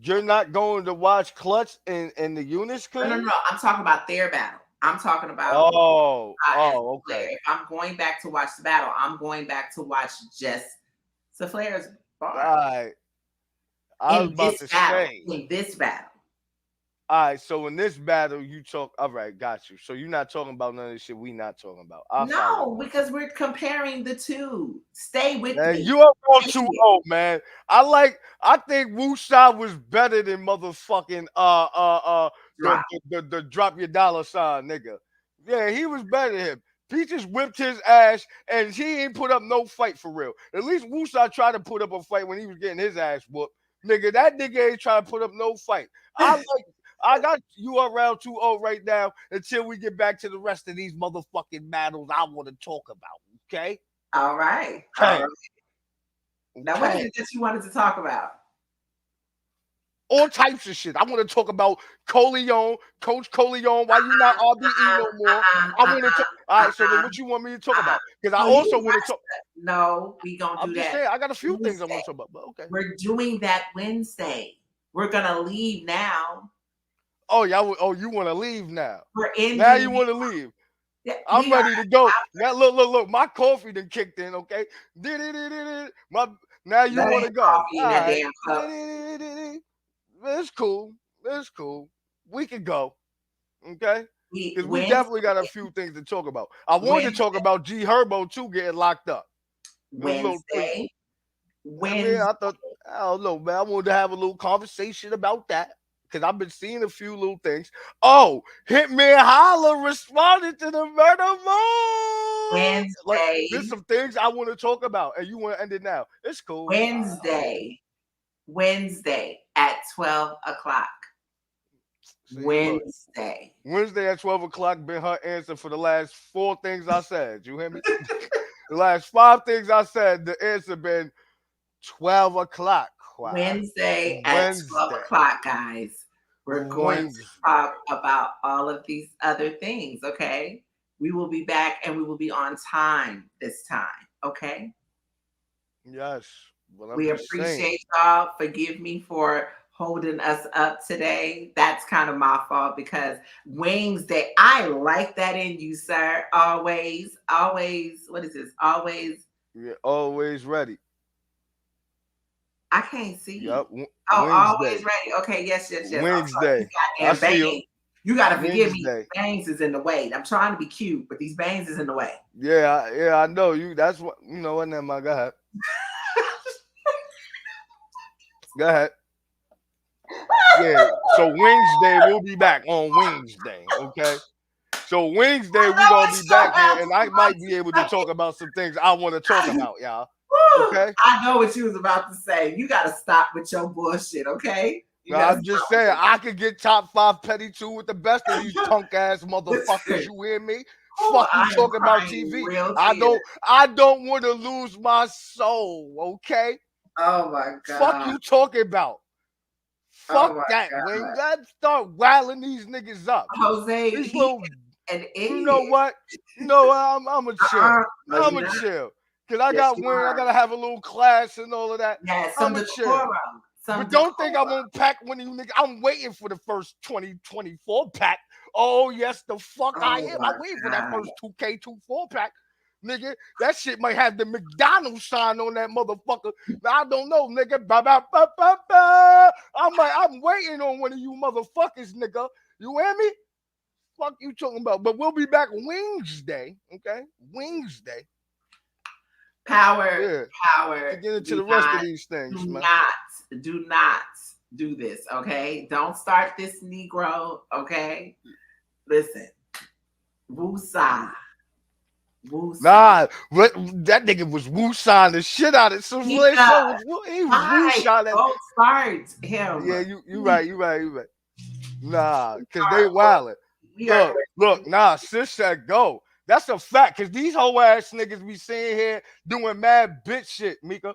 you're not going to watch Clutch and the Eunice No, Queen? I'm talking about their battle. I'm talking about Okay. If I'm going back to watch the battle, I'm going back to watch just Souffleur's All bar. right. I was In about this to battle. say. In this battle. All right, so in this battle, you talk. All right, got you. So you're not talking about none of the shit we not talking about. I'll follow No, because we're comparing the two. Stay with Man, me. you are all too old, man. I think Wusa was better than motherfucking the drop your dollar sign nigga. Yeah, he was better than him. Peaches whipped his ass and he ain't put up no fight for real. At least Wusa tried to put up a fight when he was getting his ass whooped. Nigga, that nigga ain't trying to put up no fight. I got URL 2-0 right now until we get back to the rest of these motherfucking battles I want to talk about. Okay? All right. Okay. All right. Now, what is it that you wanted to talk about? All types of shit. I want to talk about Coleon, Coach Coleon. Why you not RBE no more? I want to talk. All right, so then what you want me to talk about? Because I also want to talk. No, we gonna do I'm just that. saying, I got a few Wednesday. things I want to talk about. But okay. We're doing that Wednesday. We're gonna leave now. Oh, y'all. Oh, you want to leave now? We're in. Now you want to leave? Yeah, I'm ready to go. Now look. My coffee done kicked in. Okay. Now you want to go? Coffee in that damn cup. It's cool. It's cool. We can go. Okay. Because we Wednesday. definitely got a few things to talk about. I wanted to talk about G Herbo too getting locked up. Wednesday. I thought, I don't know, man. I wanted to have a little conversation about that because I've been seeing a few little things. Oh, Hitman Holla responded to the murder mode. Wednesday. Like, there's some things I want to talk about, and you want to end it now. It's cool. Wednesday at 12 o'clock. Wednesday at 12 o'clock been her answer for the last 4 things I said. You hear me? The last 5 things I said, the answer been 12 o'clock. Wow. Wednesday at 12 o'clock, guys. We're going to talk about all of these other things, okay? We will be back and we will be on time this time, okay? Yes. Well, we appreciate y'all. Forgive me for holding us up today. That's kind of my fault because Wednesday, I like that in you, sir. Always, what is this? Always. Yeah, always ready. I can't see you. Yep. Always ready. Okay, yes. Wednesday. I see you gotta forgive me. Bangs is in the way. I'm trying to be cute, but these bangs is in the way. Yeah, I know you. That's what you know. What name I got? Go ahead. Yeah. So Wednesday we'll be back on Wednesday. Okay. So Wednesday we're gonna be back here, and I might be able to talk about some things I want to talk about, y'all. Okay. I know what you was about to say. You gotta stop with your bullshit, okay? No, I'm just saying I could get top 5 petty 2 with the best of these punk ass motherfuckers. You hear me? Fuck you talking about TV. I don't want to lose my soul, okay? Oh my god. Fuck you talking about. Fuck that. When let's start riling these niggas up. Jose, these little, an you know what? I'm a chill. I'm a chill. Cause I got I gotta have a little class and all of that. Yeah, I'm a chill. But don't think I won't pack one of you niggas. I'm waiting for the first 2024 pack. Oh yes, the fuck I am. I'm waiting for that first 2K24 pack. Nigga, that shit might have the McDonald's sign on that motherfucker. I don't know, nigga. I'm waiting on one of you motherfuckers, nigga. You hear me? Fuck you talking about. But we'll be back Wednesday, okay? Wednesday. Power. To get into the rest of these things, man. Do not do this, okay? Don't start this Negro, okay? Listen. Woosah. Nah, that nigga was woo-sign the shit out of it. So he was woo-sign that. Don't start him. Yeah, you right. Nah, because they wildin'. Look, nah, sis said go. That's a fact, because these whole ass niggas be sitting here doing mad bitch shit, Mika.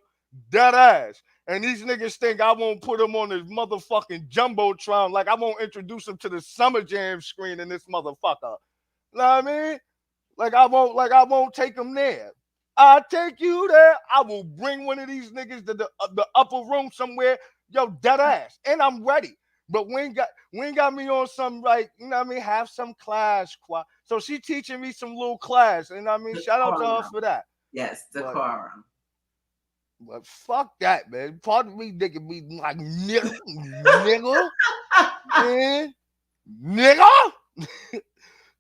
Dead ass. And these niggas think I won't put them on this motherfucking Jumbotron, like I won't introduce them to the Summer Jam screen in this motherfucker. Know what I mean? Like I won't take them there. I'll take you there. I will bring one of these niggas to the upper room somewhere. Yo, dead ass. And I'm ready. But we ain't got me on some, like, you know what I mean, have some class. So she teaching me some little class. And I mean, shout out to her for that. Yes, decorum. But fuck that, man. Part of me thinking me like nigga, man, nigga.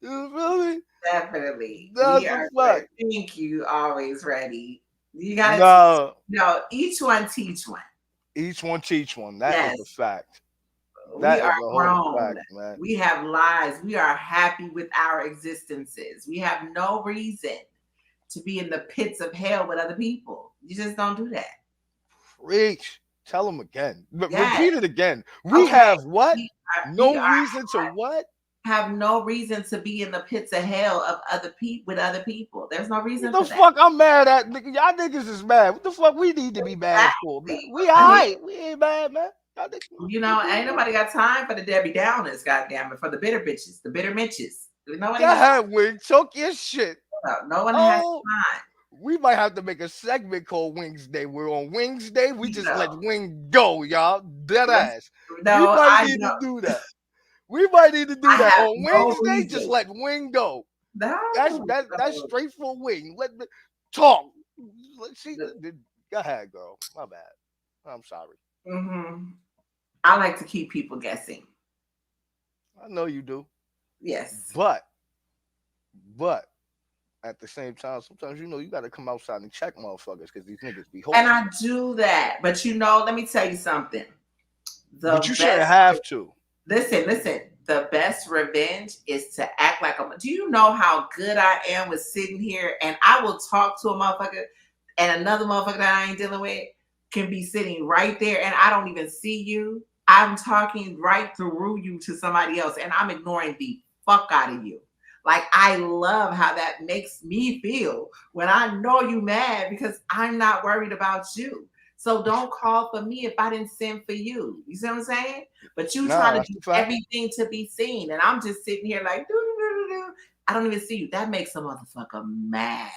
You feel me? Definitely. That's We are fact. Thank you. Always ready. You gotta each one teach one. Each one teach one. That is a fact. That is a whole fact, man. We have lives. We are happy with our existences. We have no reason to be in the pits of hell with other people. You just don't do that. Preach. Tell them again. Repeat it again. We have what? No reason to what? Have no reason to be in the pits of hell of other people with other people. There's no reason. What the fuck I'm mad at? Y'all niggas is mad. What the fuck we need to be mad for, man? We all right. We ain't mad, man. You know, ain't nobody got time for the Debbie Downers, goddamn it, for the bitter bitches, the bitter Mitches. Nobody got Wing, choke your shit. No one has time. We might have to make a segment called Wings Day. We're on Wings Day. We just let Wing go, y'all. Dead ass. No, we might need to do that. We might need to do that on Wednesday. Just let Wing go. No, that's straight for Wing. Let me talk. Let's see. Go ahead, girl. My bad. I'm sorry. I like to keep people guessing. I know you do. Yes. But at the same time, sometimes you got to come outside and check motherfuckers because these niggas be holding. And I do that, but let me tell you something. But you shouldn't have to. Listen. The best revenge is to act like do you know how good I am with sitting here and I will talk to a motherfucker and another motherfucker that I ain't dealing with can be sitting right there and I don't even see you. I'm talking right through you to somebody else and I'm ignoring the fuck out of you. Like, I love how that makes me feel when I know you mad because I'm not worried about you. So don't call for me if I didn't send for you. You see what I'm saying? But you trying to do everything to be seen. And I'm just sitting here like, I don't even see you. That makes a motherfucker mad.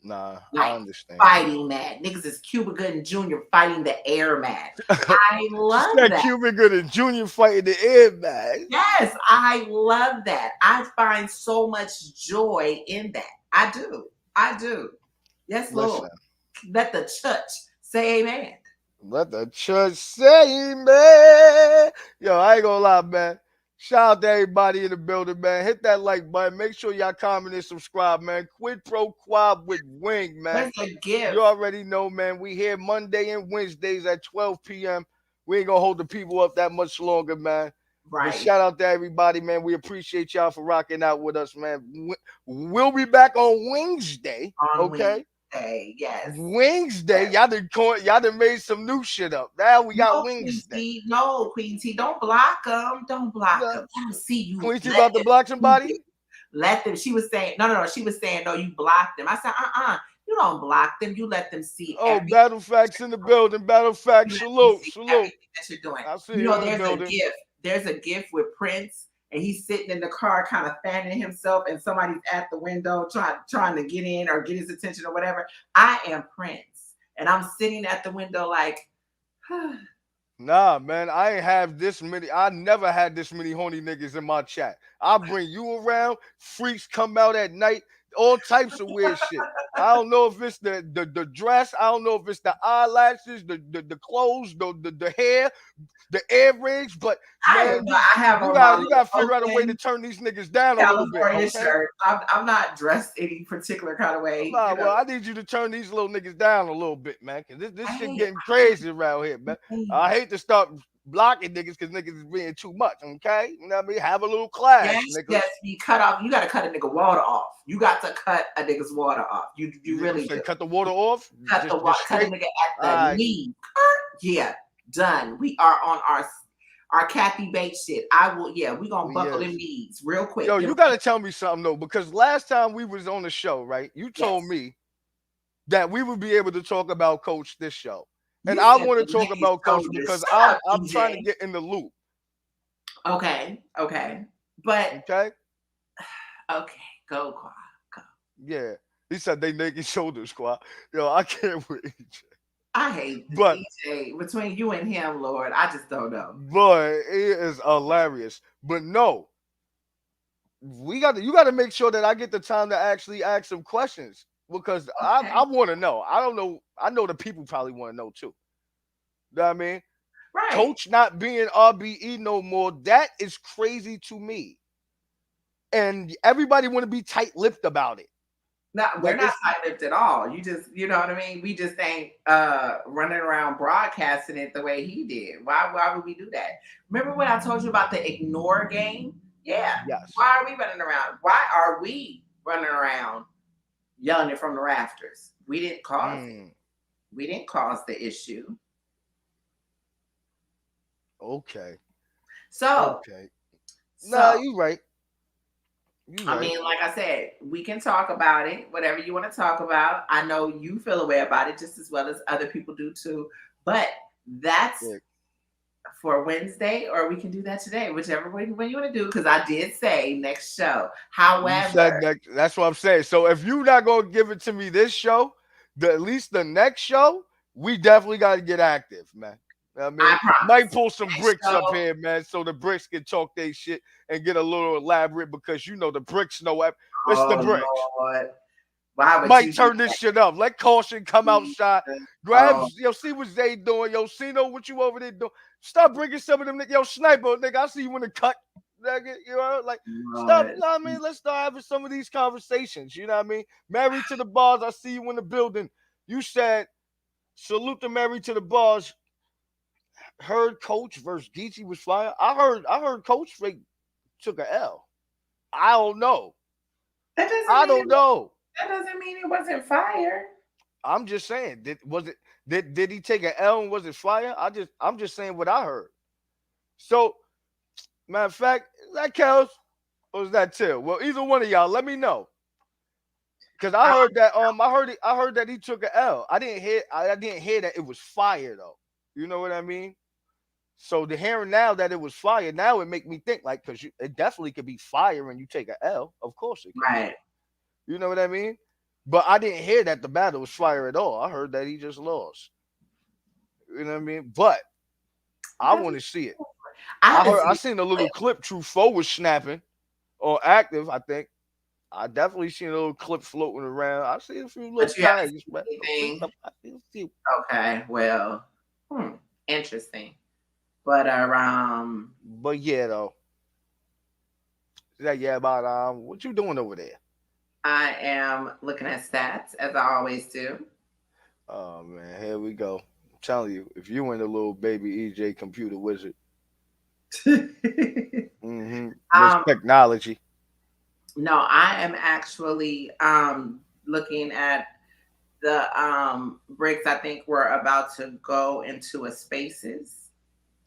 Nah, like, I understand. Fighting mad. Niggas is Cuba Gooding Jr. fighting the air mad. I love that. Cuba Gooding Jr. fighting the air mad. Yes, I love that. I find so much joy in that. I do. Yes, Lord. Let the church say amen. Let the church say amen. Yo, I ain't gonna lie, man. Shout out to everybody in the building, man. Hit that like button. Make sure y'all comment and subscribe, man. Quid pro quad with Wing, man. Where's the gift? You already know, man. We here Monday and Wednesdays at 12 p.m. We ain't gonna hold the people up that much longer, man. Right. But shout out to everybody, man. We appreciate y'all for rocking out with us, man. We'll be back on Wednesday, okay? Yes. Wednesday, y'all done made some new shit up. Now we got Wednesday. No, Queen T, don't block them. Don't block them. Let them see you. Queen T about to block somebody? Let them. She was saying, no. She was saying, no, you blocked them. I said, you don't block them. You let them see. Oh, Battle Facts in the building. Battle Facts, salute. That you're doing. I see you there's a gift. There's a gift with Prince. And he's sitting in the car kind of fanning himself and somebody's at the window trying to get in or get his attention or whatever. I am Prince. And I'm sitting at the window like, Nah, man, I ain't have this many. I never had this many horny niggas in my chat. I bring you around. Freaks come out at night. All types of weird shit. I don't know if it's the dress. I don't know if it's the eyelashes, the clothes, the hair, the earrings. But man, you gotta figure out a way to turn these niggas down a little bit. Okay? Shirt. I'm not dressed any particular kind of way. Nah, well, I need you to turn these little niggas down a little bit, man. Cause this shit getting crazy around here, man. I hate to start blocking niggas because niggas is being too much, okay? You know what I mean? Have a little class, nigga. Yes, you cut off. You got to cut a nigga water off. You got to cut a nigga's water off. You really do. Cut the water off? Cut the water. Cut a nigga at the knee. Yeah, done. We are on our Kathy Bates shit. we gonna buckle them knees real quick. Yo, you gotta tell me something though, because last time we was on the show, right? You told me that we would be able to talk about Coach this show. And You I said want to the talk ladies about Coach told you. because Shut I'm up, trying to EJ. get in the loop. Okay. But Okay? okay, go, Qua. Go. Yeah. He said they naked shoulders, squad. Yo, I can't wait. I hate this But EJ. Between you and him, Lord, I just don't know. boy, it is hilarious. But no, you gotta make sure that I get the time to actually ask some questions because Okay. I want to know. I don't know. I know the people probably want to know too. You know what I mean? Right. Coach not being RBE no more, that is crazy to me. And everybody want to be tight-lipped about it. No, we're Like not tight-lipped at all. You know what I mean? We just ain't running around broadcasting it the way he did. Why would we do that? Remember when I told you about the ignore game? Yeah. yes. Why are we running around? Why are we running around yelling it from the rafters? We didn't cause it. We didn't cause the issue. Okay. So Okay. No, so you right. You I right. mean, like I said, we can talk about it, whatever you want to talk about. I know you feel a way about it just as well as other people do too. But that's Yeah. for Wednesday, or we can do that today, whichever way you want to do. Because I did say next show. You said However, that's what I'm saying. So if you're not gonna give it to me this show, at least the next show, we definitely got to get active, man. I mean, I promise. might pull some Next bricks up show. here, man, so the bricks can talk their shit and get a little elaborate because you know the bricks know it's the Oh bricks. Lord, why would Might you turn do this shit up. Let Caution come outside. that? Grab, Oh, yo, see what Zay doing. Yo, Cino, what you over there doing? Stop bringing some of them. Yo, Sniper, nigga, I see you in the cut. Nigga, you know, like, stop. Lord. You know what I mean? Let's start having some of these conversations. You know what I mean? Married to the bars, I see you in the building. You said, salute the Married to the bars. Heard Coach versus Geechee was flying. I heard Coach straight took a L. I don't know. That doesn't I mean don't know. that doesn't mean it wasn't fire. I'm just saying. Did he take an L and was it fire? I'm just saying what I heard. So, matter of fact, is that Kels or is that Till? Well, either one of y'all, let me know. Cause I heard that I heard that he took an L. I didn't hear that it was fire though. You know what I mean? So the hearing now that it was fire, now it make me think like because it definitely could be fire when you take an L. Of course it can. Right. You know what I mean? But I didn't hear that the battle was fire at all. I heard that he just lost. You know what I mean? But I want to see it. I seen a little clip. True Foe was snapping or active. I think I definitely seen a little clip floating around. I see a few little tags. Okay, well, interesting. But yeah though. Yeah, but what you doing over there? I am looking at stats as I always do. Oh man, here we go. I'm telling you, if you ain't a little baby EJ computer wizard. This technology. No, I am actually looking at the breaks. I think we're about to go into a spaces.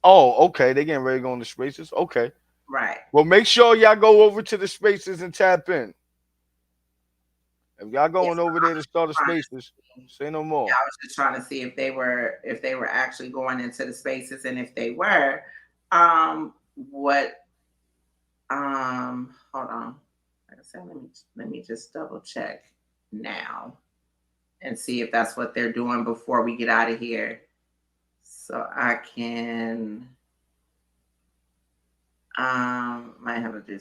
Oh, okay. They getting ready to go into spaces. Okay. Right. Well, make sure y'all go over to the spaces and tap in. If y'all going over there to start the spaces, say no more. Yeah, I was just trying to see if they were actually going into the spaces, and if they were, what hold on. Like I said, let me just double check now and see if that's what they're doing before we get out of here. So I can might have to do.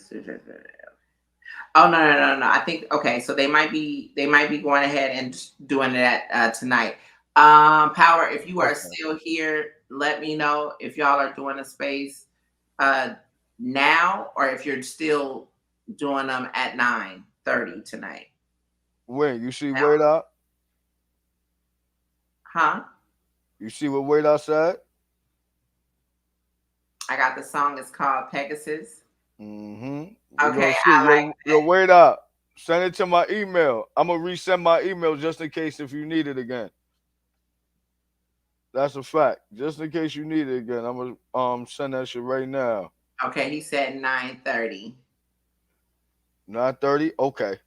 Oh no. I think okay. So they might be going ahead and doing that tonight. Power, if you are still here, let me know if y'all are doing a space now, or if you're still doing them at 9:30 tonight. When you see Word Out? Huh? You see what Word Out said? I got the song. It's called Pegasus. Mm-hmm. Okay, I like yo, Word Out. Send it to my email. I'm gonna resend my email just in case if you need it again. That's a fact. Just in case you need it again, I'm gonna send that shit right now. Okay, he said 9:30. 9:30. Okay.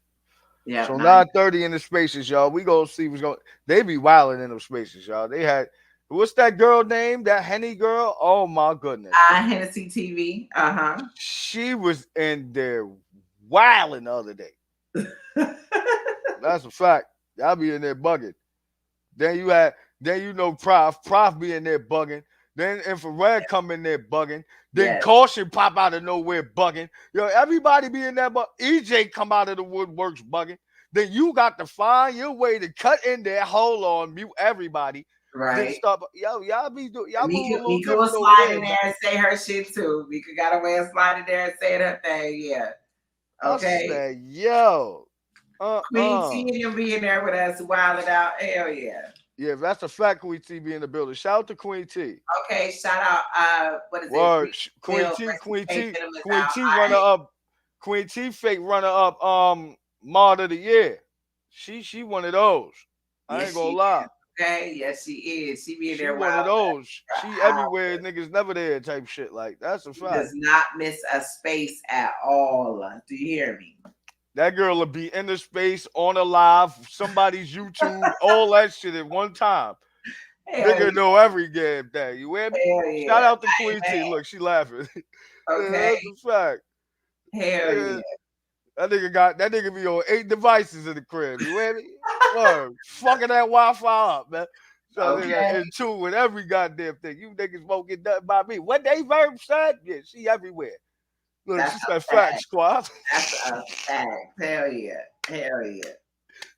Yeah. So 9:30 in the spaces, y'all. We gonna see what's going. They be wilding in those spaces, y'all. They had what's that girl name? That Henny girl? Oh my goodness. Hennessy TV. She was in there wilding the other day. That's a fact. Y'all be in there bugging. Then you know Prof be in there bugging. Then Infrared come in there bugging. Then Caution pop out of nowhere bugging. Yo, everybody be in there, but EJ come out of the woodworks bugging. Then you got to find your way to cut in there, hold on, mute everybody. Right. Then stop. Yo, y'all be doing. Y'all Mika move will slide in there and say her shit too. Mika got a way of sliding there and saying her thing. Yeah. Okay. Said, yo. Queen T will be in there with us, wilding out. Hell yeah. Yeah, that's a fact. Queen T be in the building. Shout out to Queen T. Okay, shout out. What is it? Queen T runner up. Queen T fake runner up. Mod of the year. She one of those. I ain't gonna lie. Okay, yes she is. She be in there. One of those. She everywhere. Niggas never there type shit. Like that's a fact. Does not miss a space at all. Do you hear me? That girl will be in the space on a live, somebody's YouTube, all that shit at one time. Nigga know every damn thing. You hear me? Shout out to Queen T. Look, she laughing. Okay. That's a fact. Hell yeah. That nigga be on 8 devices in the crib. You hear me? Word. Fucking that Wi-Fi up, man. So nigga in tune with every goddamn thing. You niggas won't get nothing by me. What they verb said? Yeah, she everywhere. Look, she said fact, squad. That's a fact. Hell yeah. Hell yeah.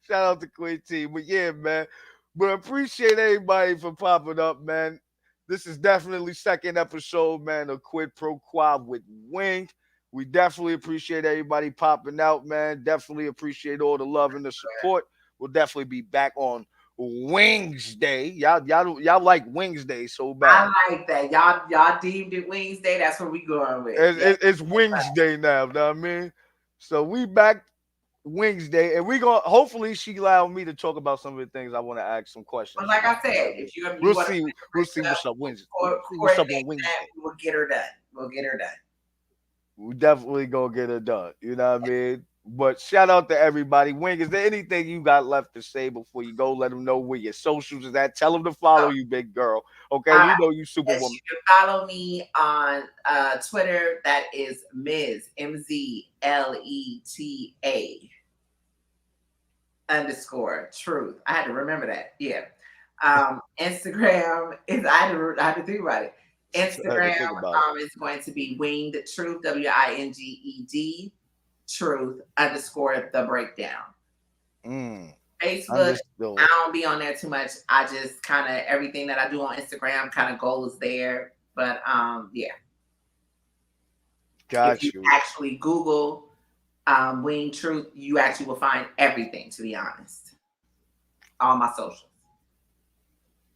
Shout out to Queen T. But yeah, man. But appreciate everybody for popping up, man. This is definitely second episode, man, of Quid Pro Quad with Wing. We definitely appreciate everybody popping out, man. Definitely appreciate all the love and the support. We'll definitely be back on Wings Day. Y'all like Wings Day so bad. I like that. Y'all deemed it Wings Day. That's what we going with. It's Wings Day now, you know what I mean? So we back Wings Day, and we gonna hopefully she allow me to talk about some of the things I want to ask some questions. But like I said, if we'll see what's up Wednesday. What's up on Wednesday? We'll get her done. We definitely gonna get her done. You know what I mean? But shout out to everybody. Wing, is there anything you got left to say before you go? Let them know where your socials is at. Tell them to follow you, big girl. Okay, you know you Superwoman. You can follow me on Twitter. That is Ms. MZLETA _truth. I had to remember that. Yeah. Instagram is I had to think about it. Instagram is going to be Winged Truth, WINGED Truth _ the breakdown. Facebook, I don't be on there too much. I just kind of everything that I do on Instagram kind of goes there. But yeah. Got if you actually Google Winged Truth, you actually will find everything, to be honest. All my socials.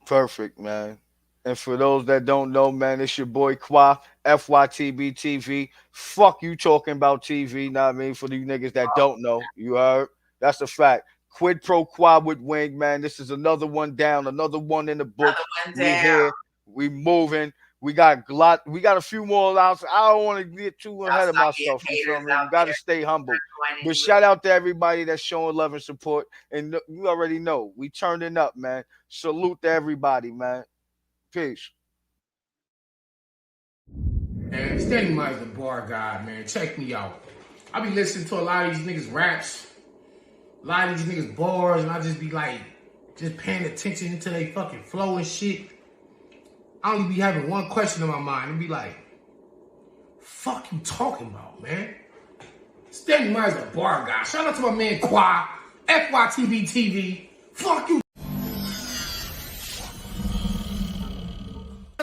Perfect, man. And for those that don't know, man, it's your boy Qua, FYTB TV. Fuck you talking about TV, know what I mean? For you niggas that don't know, you heard? That's a fact. Quid Pro Quad with Wing, man. This is another one down, another one in the book. We here, we moving. We got a few more outs. I don't want to get too ahead of myself. You feel me? You got to stay humble. But shout out to everybody that's showing love and support. And you already know, we turning up, man. Salute to everybody, man. Peace. And Steady Mine's the bar guy, man. Check me out. I be listening to a lot of these niggas raps, a lot of these niggas bars, and I just be like, just paying attention to their fucking flow and shit. I only be having one question in my mind and be like, fuck you talking about, man? Steady Mine's the bar guy. Shout out to my man Qua, FYTB TV. Fuck you.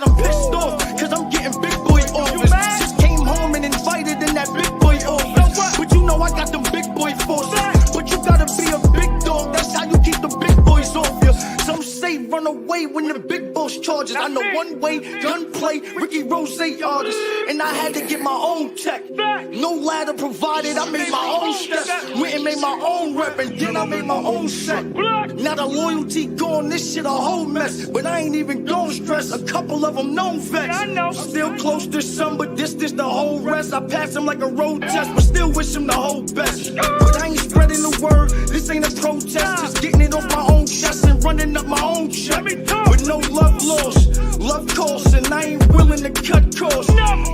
I'm pissed off, cause I'm getting big boy offers. Just came home and invited in that big boy office. But you know I got them big boy forces. But you gotta be a big dog, that's how you keep the big boys off you. Some say run away when the big boss charges. I know one way, gunplay, Ricky Rose artist. And I had to get my own tech. No ladder provided, I made my own steps. Went and made my own rep, and then I made my own set. Now the loyalty gone, this shit a whole mess. But I ain't even gon' stress, a couple of them known vex. Still close to some, but this the whole rest. I pass them like a road test, but still wish them the whole best. But I ain't spreading the word. This ain't a protest, just getting it off my own chest and running up my own check. With no love lost, love costs, and I ain't willing to cut costs.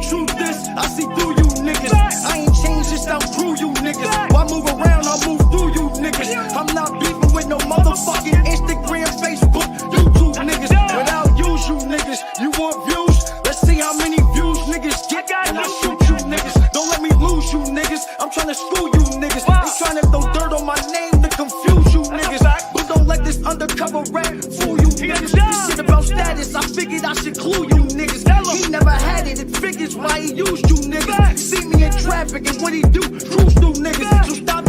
Truth is, I see through you niggas. I ain't changed, just outgrew you niggas. Why move around, I move through you niggas. I'm not beefing with no motherfucking Instagram, Facebook, YouTube niggas. But I'll use you niggas. You want views? Let's see how many views niggas get, and I'll shoot you niggas. Don't let me lose you niggas. I'm trying to screw you niggas. They trying to throw dirt on my name to confuse you niggas. But don't let this undercover rap fool you niggas. This shit about status, I figured I should clue you niggas. He never had it, it figures why he used you niggas. See me in traffic and what he do, cruise through niggas. So stop